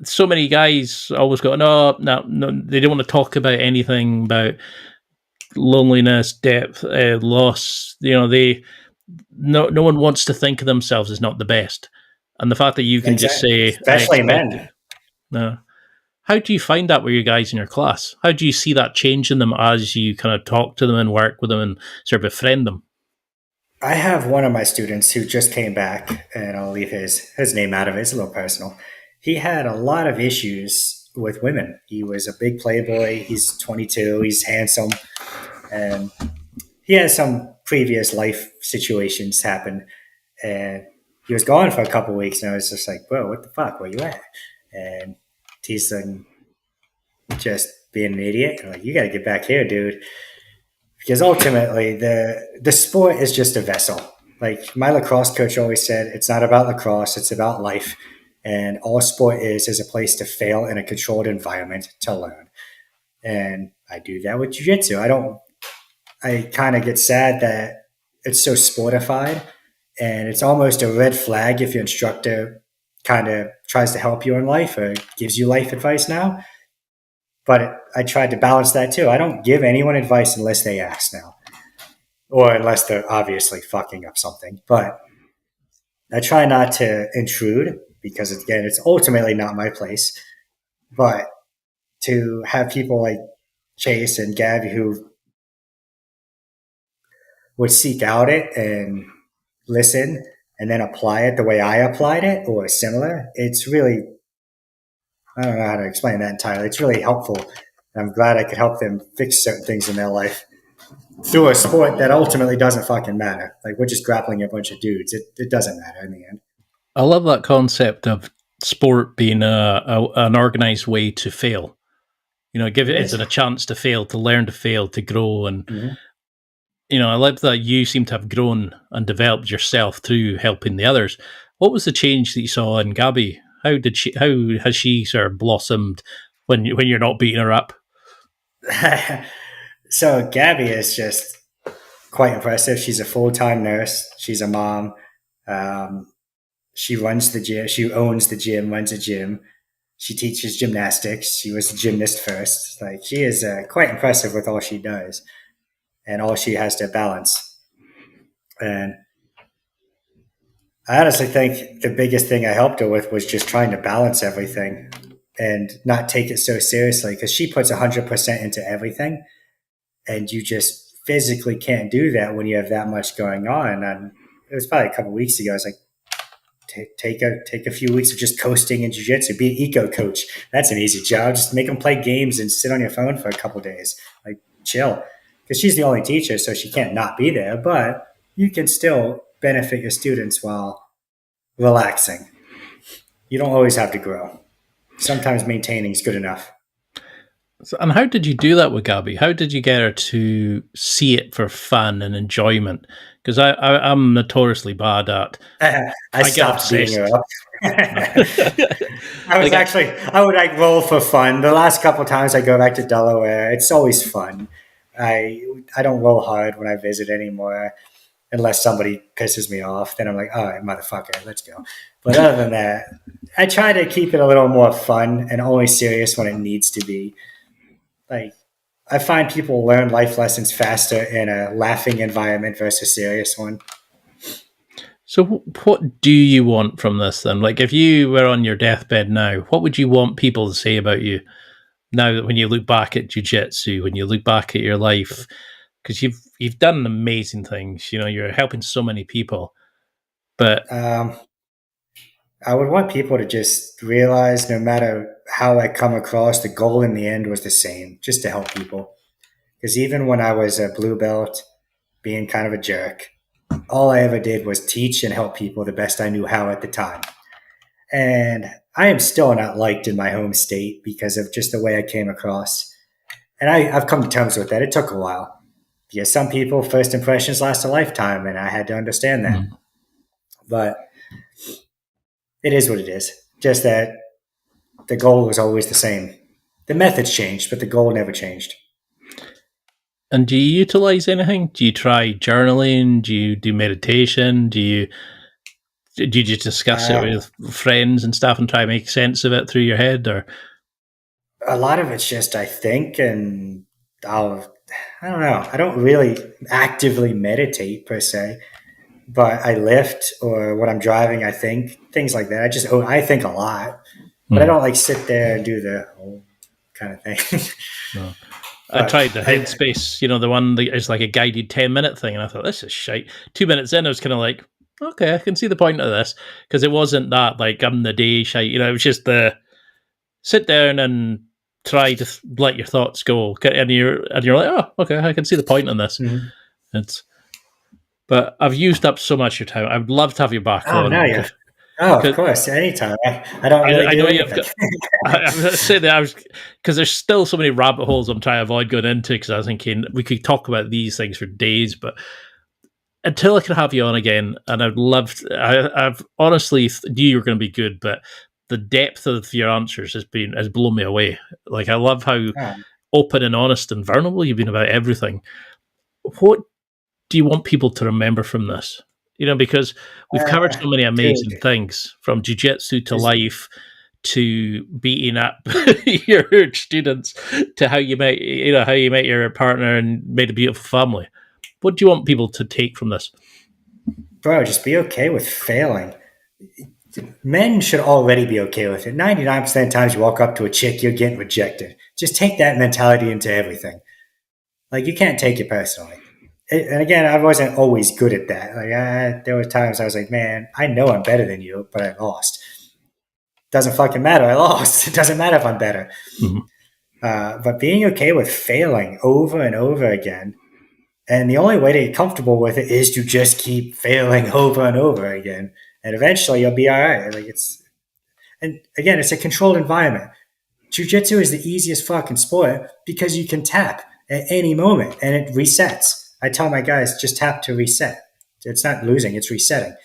so many guys always go, no, they don't want to talk about anything about loneliness, depth, loss. No one wants to think of themselves as not the best. And the fact that you can Exactly. just say, especially men. No. How do you find that with your guys in your class? How do you see that change in them as you kind of talk to them and work with them and sort of befriend them? I have one of my students who just came back, and I'll leave his name out of it. It's a little personal. He had a lot of issues with women. He was a big playboy. He's 22. He's handsome. And he has some previous life situations happen. And he was gone for a couple of weeks, and I was just like, bro, what the fuck? Where you at? And he's just being an idiot. I'm like, you got to get back here, dude. Because ultimately, the sport is just a vessel. Like my lacrosse coach always said, it's not about lacrosse, it's about life. And all sport is a place to fail in a controlled environment to learn. And I do that with jiu-jitsu. I kind of get sad that it's so sportified, and it's almost a red flag if your instructor kind of tries to help you in life or gives you life advice now. But I tried to balance that too. I don't give anyone advice unless they ask now, or unless they're obviously fucking up something. But I try not to intrude because, again, it's ultimately not my place. But to have people like Chase and Gabby who would seek out it and listen and then apply it the way I applied it or similar, it's really, I don't know how to explain that entirely. It's really helpful. And I'm glad I could help them fix certain things in their life through a sport that ultimately doesn't fucking matter. Like, we're just grappling a bunch of dudes. It doesn't matter in the end. I love that concept of sport being an organized way to fail. You know, give it a chance to fail, to learn to fail, to grow. And, you know, I love that you seem to have grown and developed yourself through helping the others. What was the change that you saw in Gabby? How has she sort of blossomed when you're not beating her up? So Gabby is just quite impressive. She's a full-time nurse. She's a mom. She runs the gym. She owns the gym, runs a gym. She teaches gymnastics. She was a gymnast first. Like, she is quite impressive with all she does and all she has to balance. And I honestly think the biggest thing I helped her with was just trying to balance everything and not take it so seriously, because she puts 100% into everything. And you just physically can't do that when you have that much going on. And it was probably a couple of weeks ago. I was like, take a few weeks of just coasting in jiu-jitsu, be an eco coach. That's an easy job. Just make them play games and sit on your phone for a couple of days. Like, chill. Because she's the only teacher, so she can't not be there. But you can still benefit your students while relaxing. You don't always have to grow. Sometimes maintaining is good enough. And how did you do that with Gabby? How did you get her to see it for fun and enjoyment? Because I'm notoriously bad at. I stopped beating her up. I would like roll for fun. The last couple of times I go back to Delaware, it's always fun. I don't roll hard when I visit anymore, unless somebody pisses me off. Then I'm like, all right, motherfucker, let's go. But other than that, I try to keep it a little more fun and always serious when it needs to be. Like, I find people learn life lessons faster in a laughing environment versus a serious one. So what do you want from this then? Like, if you were on your deathbed now, what would you want people to say about you now that when you look back at jiu-jitsu, when you look back at your life? Because you've done amazing things. You know, you're helping so many people. But I would want people to just realize, no matter how I come across, the goal in the end was the same, just to help people. Because even when I was a blue belt, being kind of a jerk, all I ever did was teach and help people the best I knew how at the time. And I am still not liked in my home state because of just the way I came across. And I've come to terms with that. It took a while. Because some people, first impressions last a lifetime, and I had to understand that. But it is what it is. Just that the goal was always the same. The methods changed, but the goal never changed. And do you utilize anything? Do you try journaling? Do you do meditation? Do you just discuss it with friends and stuff and try to make sense of it through your head? Or a lot of it's just I think, and I don't know. I don't really actively meditate per se, but I lift, or when I'm driving, I think, things like that. I think a lot, but I don't like sit there and do the whole kind of thing. No. I tried the Headspace, you know, the one that is like a guided 10-minute thing, and I thought, this is shite. 2 minutes in, I was kind of like, okay, I can see the point of this, because it wasn't that like I'm the day shite, you know, it was just the sit down and try to let your thoughts go, and you're like, oh, okay, I can see the point in this. But I've used up so much of your time. I would love to have you back on. No, of course, anytime. I don't really do anything. I'm going to say that because there's still so many rabbit holes I'm trying to avoid going into, because I was thinking we could talk about these things for days, but until I can have you on again, and I've honestly knew you were going to be good, but the depth of your answers has blown me away. Like, I love how open and honest and vulnerable you've been about everything. what do you want people to remember from this? Because we've covered so many amazing Dude, things, from jiu-jitsu to just- life to beating up your students to how you met your partner and made a beautiful family. What do you want people to take from this? bro, just be okay with failing. Men should already be okay with it. 99% of the times you walk up to a chick, you're getting rejected. Just take that mentality into everything. Like, you can't take it personally. And again, I wasn't always good at that. Like, there were times I was like, man, I know I'm better than you, but I lost. Doesn't fucking matter. I lost. It doesn't matter if I'm better. Mm-hmm. But being okay with failing over and over again, and the only way to get comfortable with it is to just keep failing over and over again, and eventually you'll be all right. And again, it's a controlled environment. Jiu-jitsu is the easiest fucking sport because you can tap at any moment and it resets. I tell my guys, just tap to reset. It's not losing, it's resetting.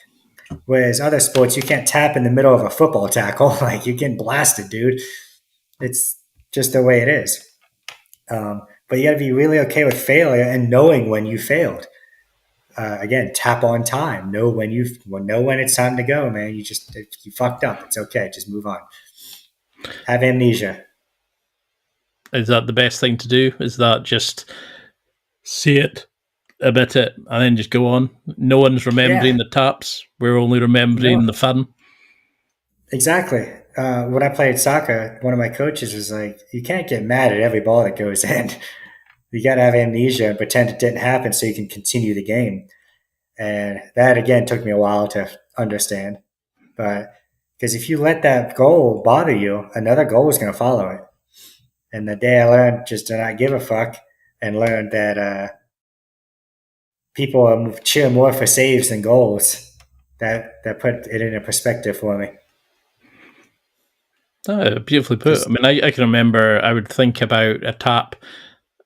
Whereas other sports, you can't tap in the middle of a football tackle. Like, you're getting blasted, dude. It's just the way it is. But you got to be really okay with failure and knowing when you failed. Again, tap on time. Know when it's time to go, man. You fucked up. It's okay. Just move on. Have amnesia. Is that the best thing to do? Is that just see it, admit it, and then just go on? No one's remembering the taps. We're only remembering the fun. Exactly. When I played soccer, one of my coaches was like, you can't get mad at every ball that goes in. You got to have amnesia and pretend it didn't happen so you can continue the game. And that, again, took me a while to understand. But because if you let that goal bother you, another goal is going to follow it. And the day I learned just to not give a fuck and learned that people cheer more for saves than goals, that put it in a perspective for me. Oh, beautifully put. I mean, I can remember I would think about a tap.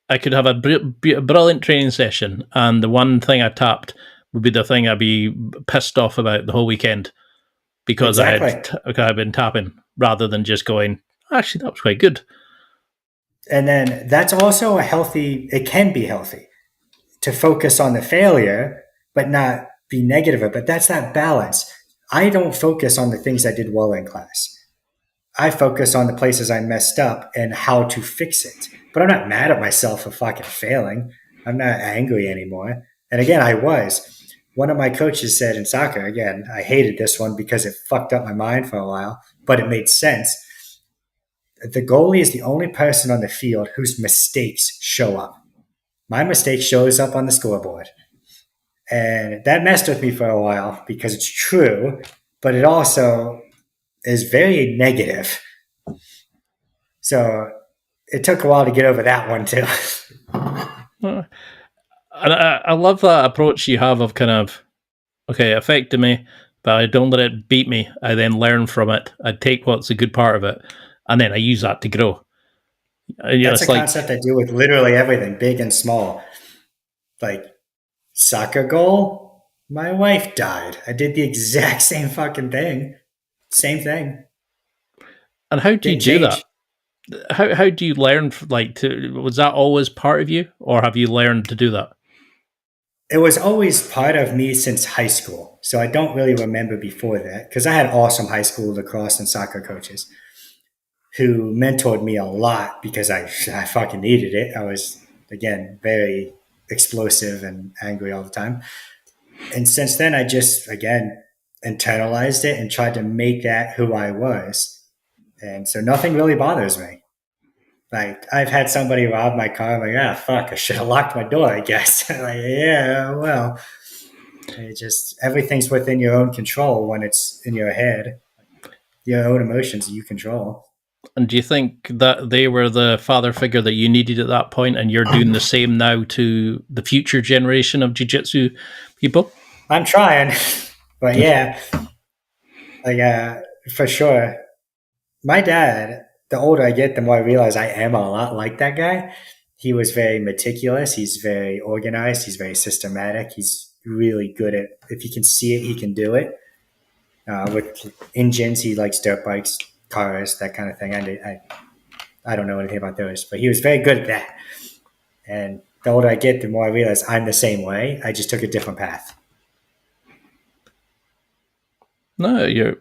I could have a brilliant training session, and the one thing I tapped would be the thing I'd be pissed off about the whole weekend because I had been tapping rather than just going, actually, that was quite good. And then that's also it can be healthy to focus on the failure, but not be negative. But that's that balance. I don't focus on the things I did well in class. I focus on the places I messed up and how to fix it. But I'm not mad at myself for fucking failing. I'm not angry anymore. And again, I was. One of my coaches said in soccer, again, I hated this one because it fucked up my mind for a while, but it made sense. The goalie is the only person on the field whose mistakes show up. My mistake shows up on the scoreboard. And that messed with me for a while because it's true, but it also is very negative. So it took a while to get over that one too. And I love that approach you have of kind of, okay, it affected me, but I don't let it beat me. I then learn from it. I take what's a good part of it, and then I use that to grow. That's a concept I do with literally everything, big and small. Like, soccer goal, my wife died. I did the exact same fucking thing. Same thing. And how do you do that? How do you learn? Was that always part of you, or have you learned to do that? It was always part of me since high school. So I don't really remember before that because I had awesome high school lacrosse and soccer coaches who mentored me a lot because I fucking needed it. I was, again, very explosive and angry all the time. And since then, I just, again, internalized it and tried to make that who I was. And so nothing really bothers me. Like, I've had somebody rob my car. I'm like, fuck, I should have locked my door, I guess. Like, yeah, well, it just, everything's within your own control when it's in your head. Your own emotions you control. And do you think that they were the father figure that you needed at that point, and you're doing the same now to the future generation of jiu-jitsu people? I'm trying, but yeah, like, for sure. My dad, the older I get, the more I realize I am a lot like that guy. He was very meticulous. He's very organized. He's very systematic. He's really good at, if he can see it, he can do it. With engines, he likes dirt bikes, cars, that kind of thing. I don't know anything about those, but he was very good at that. And the older I get, the more I realize I'm the same way. I just took a different path. No, you're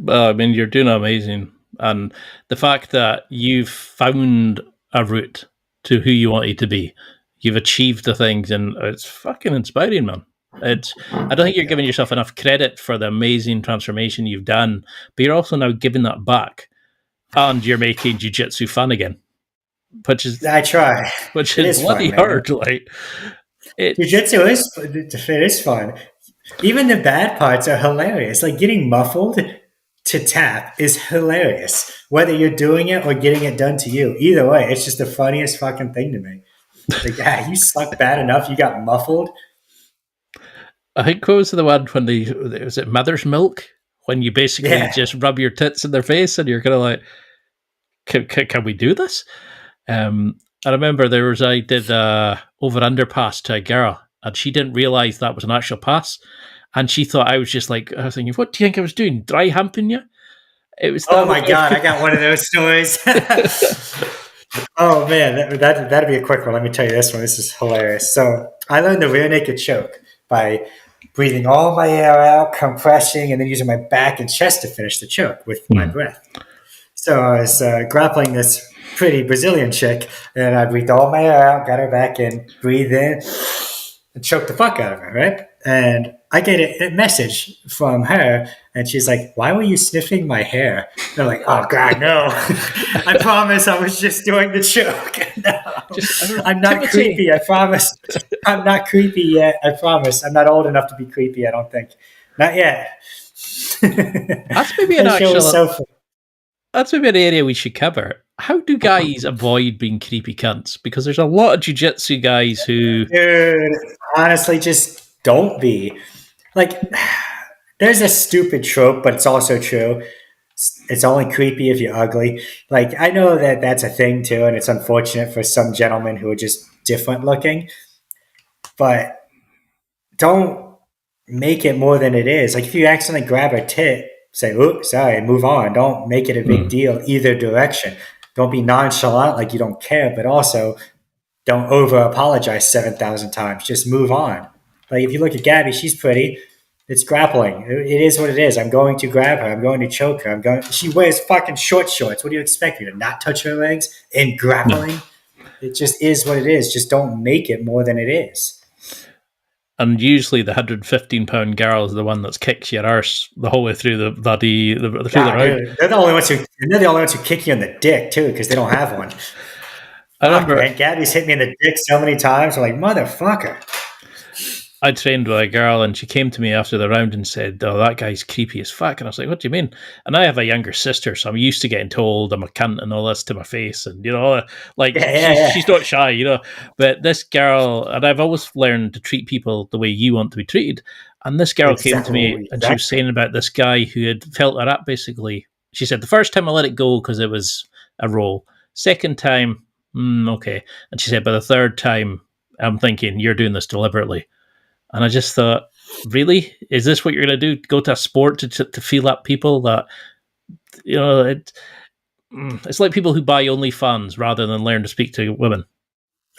doing amazing, and the fact that you've found a route to who you wanted to be, you've achieved the things, and it's fucking inspiring, man. I don't think you're giving yourself enough credit for the amazing transformation you've done, but you're also now giving that back, and you're making jiu-jitsu fun again, which is I try. which It is is bloody fun, man. hard. Like Jiu-jitsu is fun. Even the bad parts are hilarious. Like getting muffled to tap is hilarious. Whether you're doing it or getting it done to you, either way, it's just the funniest fucking thing to me. Like, you suck bad enough, you got muffled. I think what was the one when was it mother's milk, when you basically just rub your tits in their face and you're kind of like, can we do this? I remember I did over underpass to a girl, and she didn't realize that was an actual pass, and she thought I was just like, I was thinking, what do you think I was doing? Dry humping you? It was. Oh my god, I got one of those stories. Oh man, that'd be a quick one. Let me tell you this one. This is hilarious. So I learned the rear naked choke by breathing all my air out, compressing, and then using my back and chest to finish the choke with my breath. So I was grappling this pretty Brazilian chick, and I breathed all my air out, got her back in, breathed in, and choked the fuck out of her, right? And I get a message from her, and she's like, "Why were you sniffing my hair?" And I'm like, "Oh God, no! I promise, I was just doing the choke. No, I'm not creepy. I promise. I'm not creepy yet. I promise. I'm not old enough to be creepy. I don't think. Not yet." That's maybe an actual. That's maybe an area we should cover. How do guys avoid being creepy cunts? Because there's a lot of jiu-jitsu guys who... Dude, honestly, just don't be. Like, there's a stupid trope, but it's also true. It's only creepy if you're ugly. Like, I know that that's a thing, too, and it's unfortunate for some gentlemen who are just different looking. But don't make it more than it is. Like, if you accidentally grab a tit, say, oops, sorry, and move on. Don't make it a big deal either direction. Don't be nonchalant like you don't care, but also don't over apologize 7,000 times. Just move on. Like if you look at Gabby, she's pretty. It's grappling. It is what it is. I'm going to grab her. I'm going to choke her. She wears fucking short shorts. What do you expect me to not touch her legs in grappling? It just is what it is. Just don't make it more than it is. And usually the 115-pound girl is the one that kicks your arse the whole way through the round. They're the only ones who kick you in the dick too, because they don't have one. I remember, man, Gabby's hit me in the dick so many times. I'm like, motherfucker. I trained with a girl, and she came to me after the round and said, "Oh, that guy's creepy as fuck." And I was like, "What do you mean?" And I have a younger sister, so I'm used to getting told I'm a cunt and all this to my face, and she's not shy, But this girl, and I've always learned to treat people the way you want to be treated. And this girl came to me, and she was saying about this guy who had felt her up. Basically, she said the first time I let it go because it was a role. Second time, okay. And she said by the third time, I'm thinking you're doing this deliberately. And I just thought, really? Is this what you're going to do? Go to a sport to feel up people that, it's like people who buy OnlyFans rather than learn to speak to women.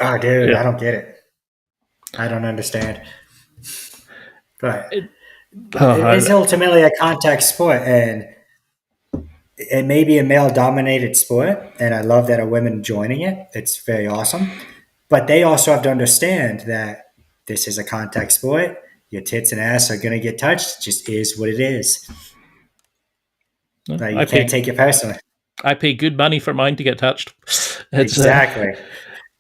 Oh, dude, yeah. I don't get it. I don't understand. But it is ultimately a contact sport, and it may be a male-dominated sport, and I love that are women joining it. It's very awesome. But they also have to understand that this is a contact sport. Your tits and ass are going to get touched. It just is what it is. You can't take it personally. I pay good money for mine to get touched. Exactly.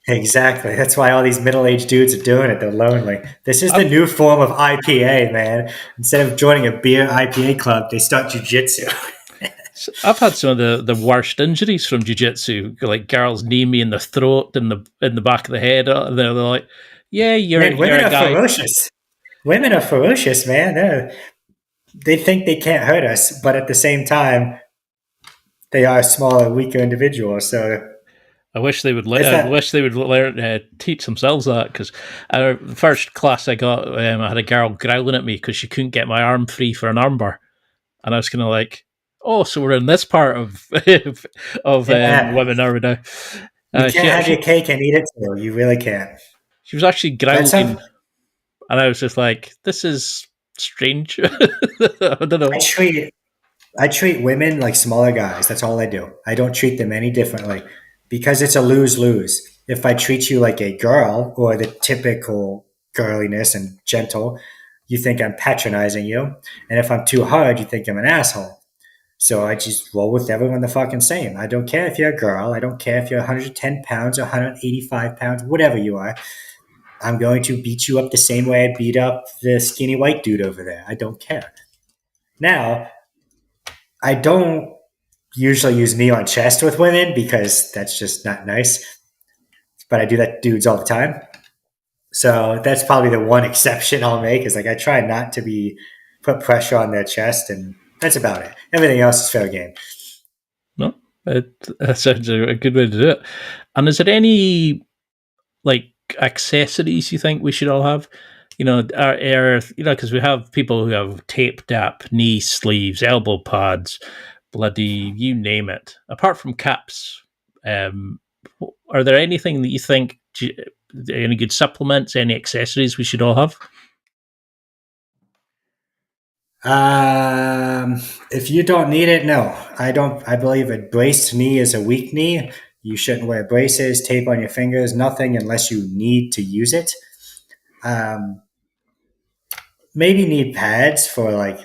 That's why all these middle-aged dudes are doing it. They're lonely. This is the new form of IPA, man. Instead of joining a beer IPA club, they start jiu-jitsu. I've had some of the worst injuries from jiu-jitsu. Like girls knee me in the throat and in the back of the head. They're like, "Yeah, women are ferocious. Women are ferocious, man. They think they can't hurt us, but at the same time, they are smaller, weaker individuals. So I wish they would learn teach themselves that, because the first class I got, I had a girl growling at me because she couldn't get my arm free for an armbar, and I was kind of like, "Oh, so we're in this part of women, are we now?" You can't have your cake and eat it too. You really can't. She was actually growling, That's and I was just like, "This is strange." I don't know. I treat women like smaller guys. That's all I do. I don't treat them any differently because it's a lose lose. If I treat you like a girl or the typical girliness and gentle, you think I'm patronizing you. And if I'm too hard, you think I'm an asshole. So I just roll with everyone the fucking same. I don't care if you're a girl. I don't care if you're 110 pounds or 185 pounds, whatever you are. I'm going to beat you up the same way I beat up the skinny white dude over there. I don't care. Now, I don't usually use knee on chest with women because that's just not nice. But I do that to dudes all the time. So that's probably the one exception I'll make is like I try not to be put pressure on their chest, and that's about it. Everything else is fair game. No, that sounds a good way to do it. And is there any like accessories you think we should all have? Because we have people who have tape dap, knee sleeves, elbow pads, bloody you name it. Apart from caps, are there anything that you think? Any good supplements? Any accessories we should all have? If you don't need it, no. I don't. I believe a braced knee is a weak knee. You shouldn't wear braces, tape on your fingers, nothing unless you need to use it. Maybe need pads for like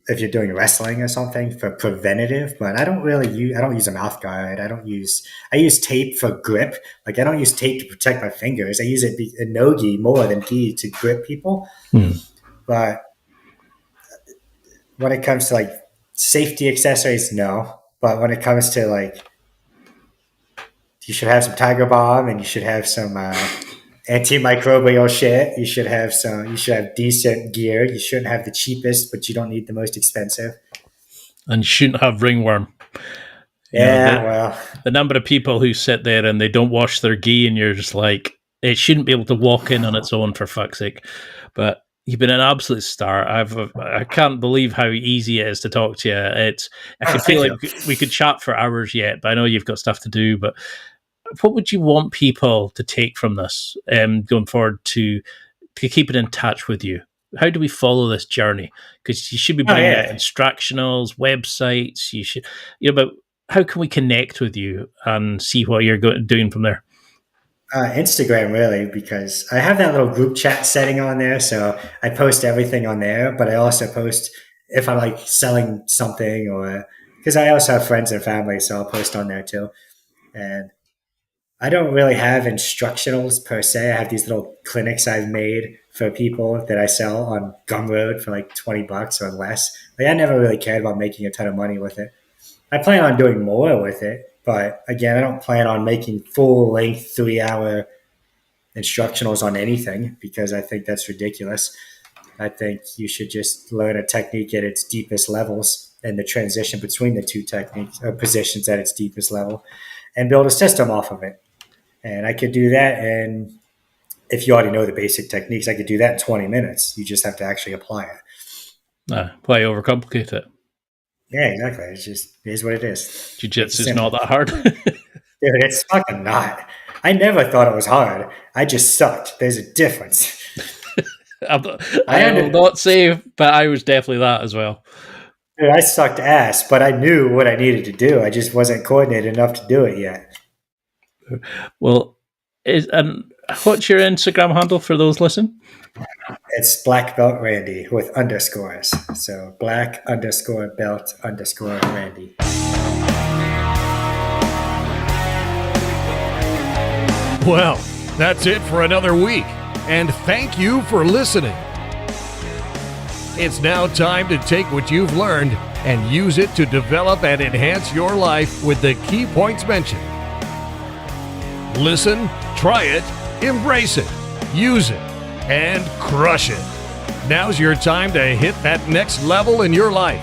if you're doing wrestling or something for preventative, but I don't use a mouth guard. I use tape for grip. Like I don't use tape to protect my fingers. I use it a no-gi more than gi to grip people. But when it comes to like safety accessories, no. But when it comes to like, you should have some Tiger Balm and you should have some antimicrobial shit. You should have decent gear. You shouldn't have the cheapest, but you don't need the most expensive. And you shouldn't have ringworm. The number of people who sit there and they don't wash their gi, and you're just like, it shouldn't be able to walk in on its own, for fuck's sake. But you've been an absolute star. I can't believe how easy it is to talk to you. I feel like we could chat for hours yet, but I know you've got stuff to do. But what would you want people to take from this going forward to keep it in touch with you? How do we follow this journey? Because you should be bringing out instructionals, websites. You should, but how can we connect with you and see what you're doing from there? Instagram, really, because I have that little group chat setting on there. So I post everything on there, but I also post if I'm like selling something or because I also have friends and family, so I'll post on there too. And I don't really have instructionals per se. I have these little clinics I've made for people that I sell on Gumroad for like $20 or less. Like I never really cared about making a ton of money with it. I plan on doing more with it. But again, I don't plan on making full-length 3-hour instructionals on anything because I think that's ridiculous. I think you should just learn a technique at its deepest levels and the transition between the two techniques or positions at its deepest level and build a system off of it. And I could do that. And if you already know the basic techniques, I could do that in 20 minutes. You just have to actually apply it. Why overcomplicate it? Yeah, exactly. It is what it is. Jiu-Jitsu is not that hard. Dude, it's fucking not. I never thought it was hard. I just sucked. There's a difference. I will not say, but I was definitely that as well. Dude, I sucked ass, but I knew what I needed to do. I just wasn't coordinated enough to do it yet. Well, what's your Instagram handle for those listening? It's Black Belt Randy with underscores. So Black_Belt_Randy. Well, that's it for another week. And thank you for listening. It's now time to take what you've learned and use it to develop and enhance your life with the key points mentioned. Listen, try it, embrace it, use it, and crush it. Now's your time to hit that next level in your life.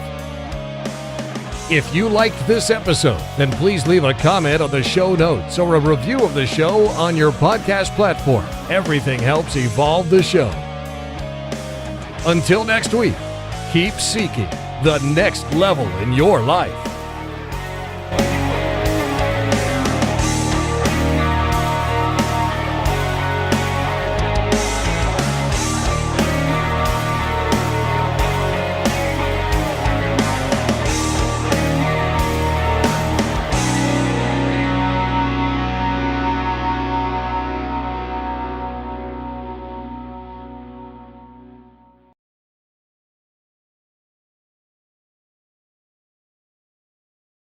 If you liked this episode, then please leave a comment on the show notes or a review of the show on your podcast platform. Everything helps evolve the show. Until next week, keep seeking the next level in your life.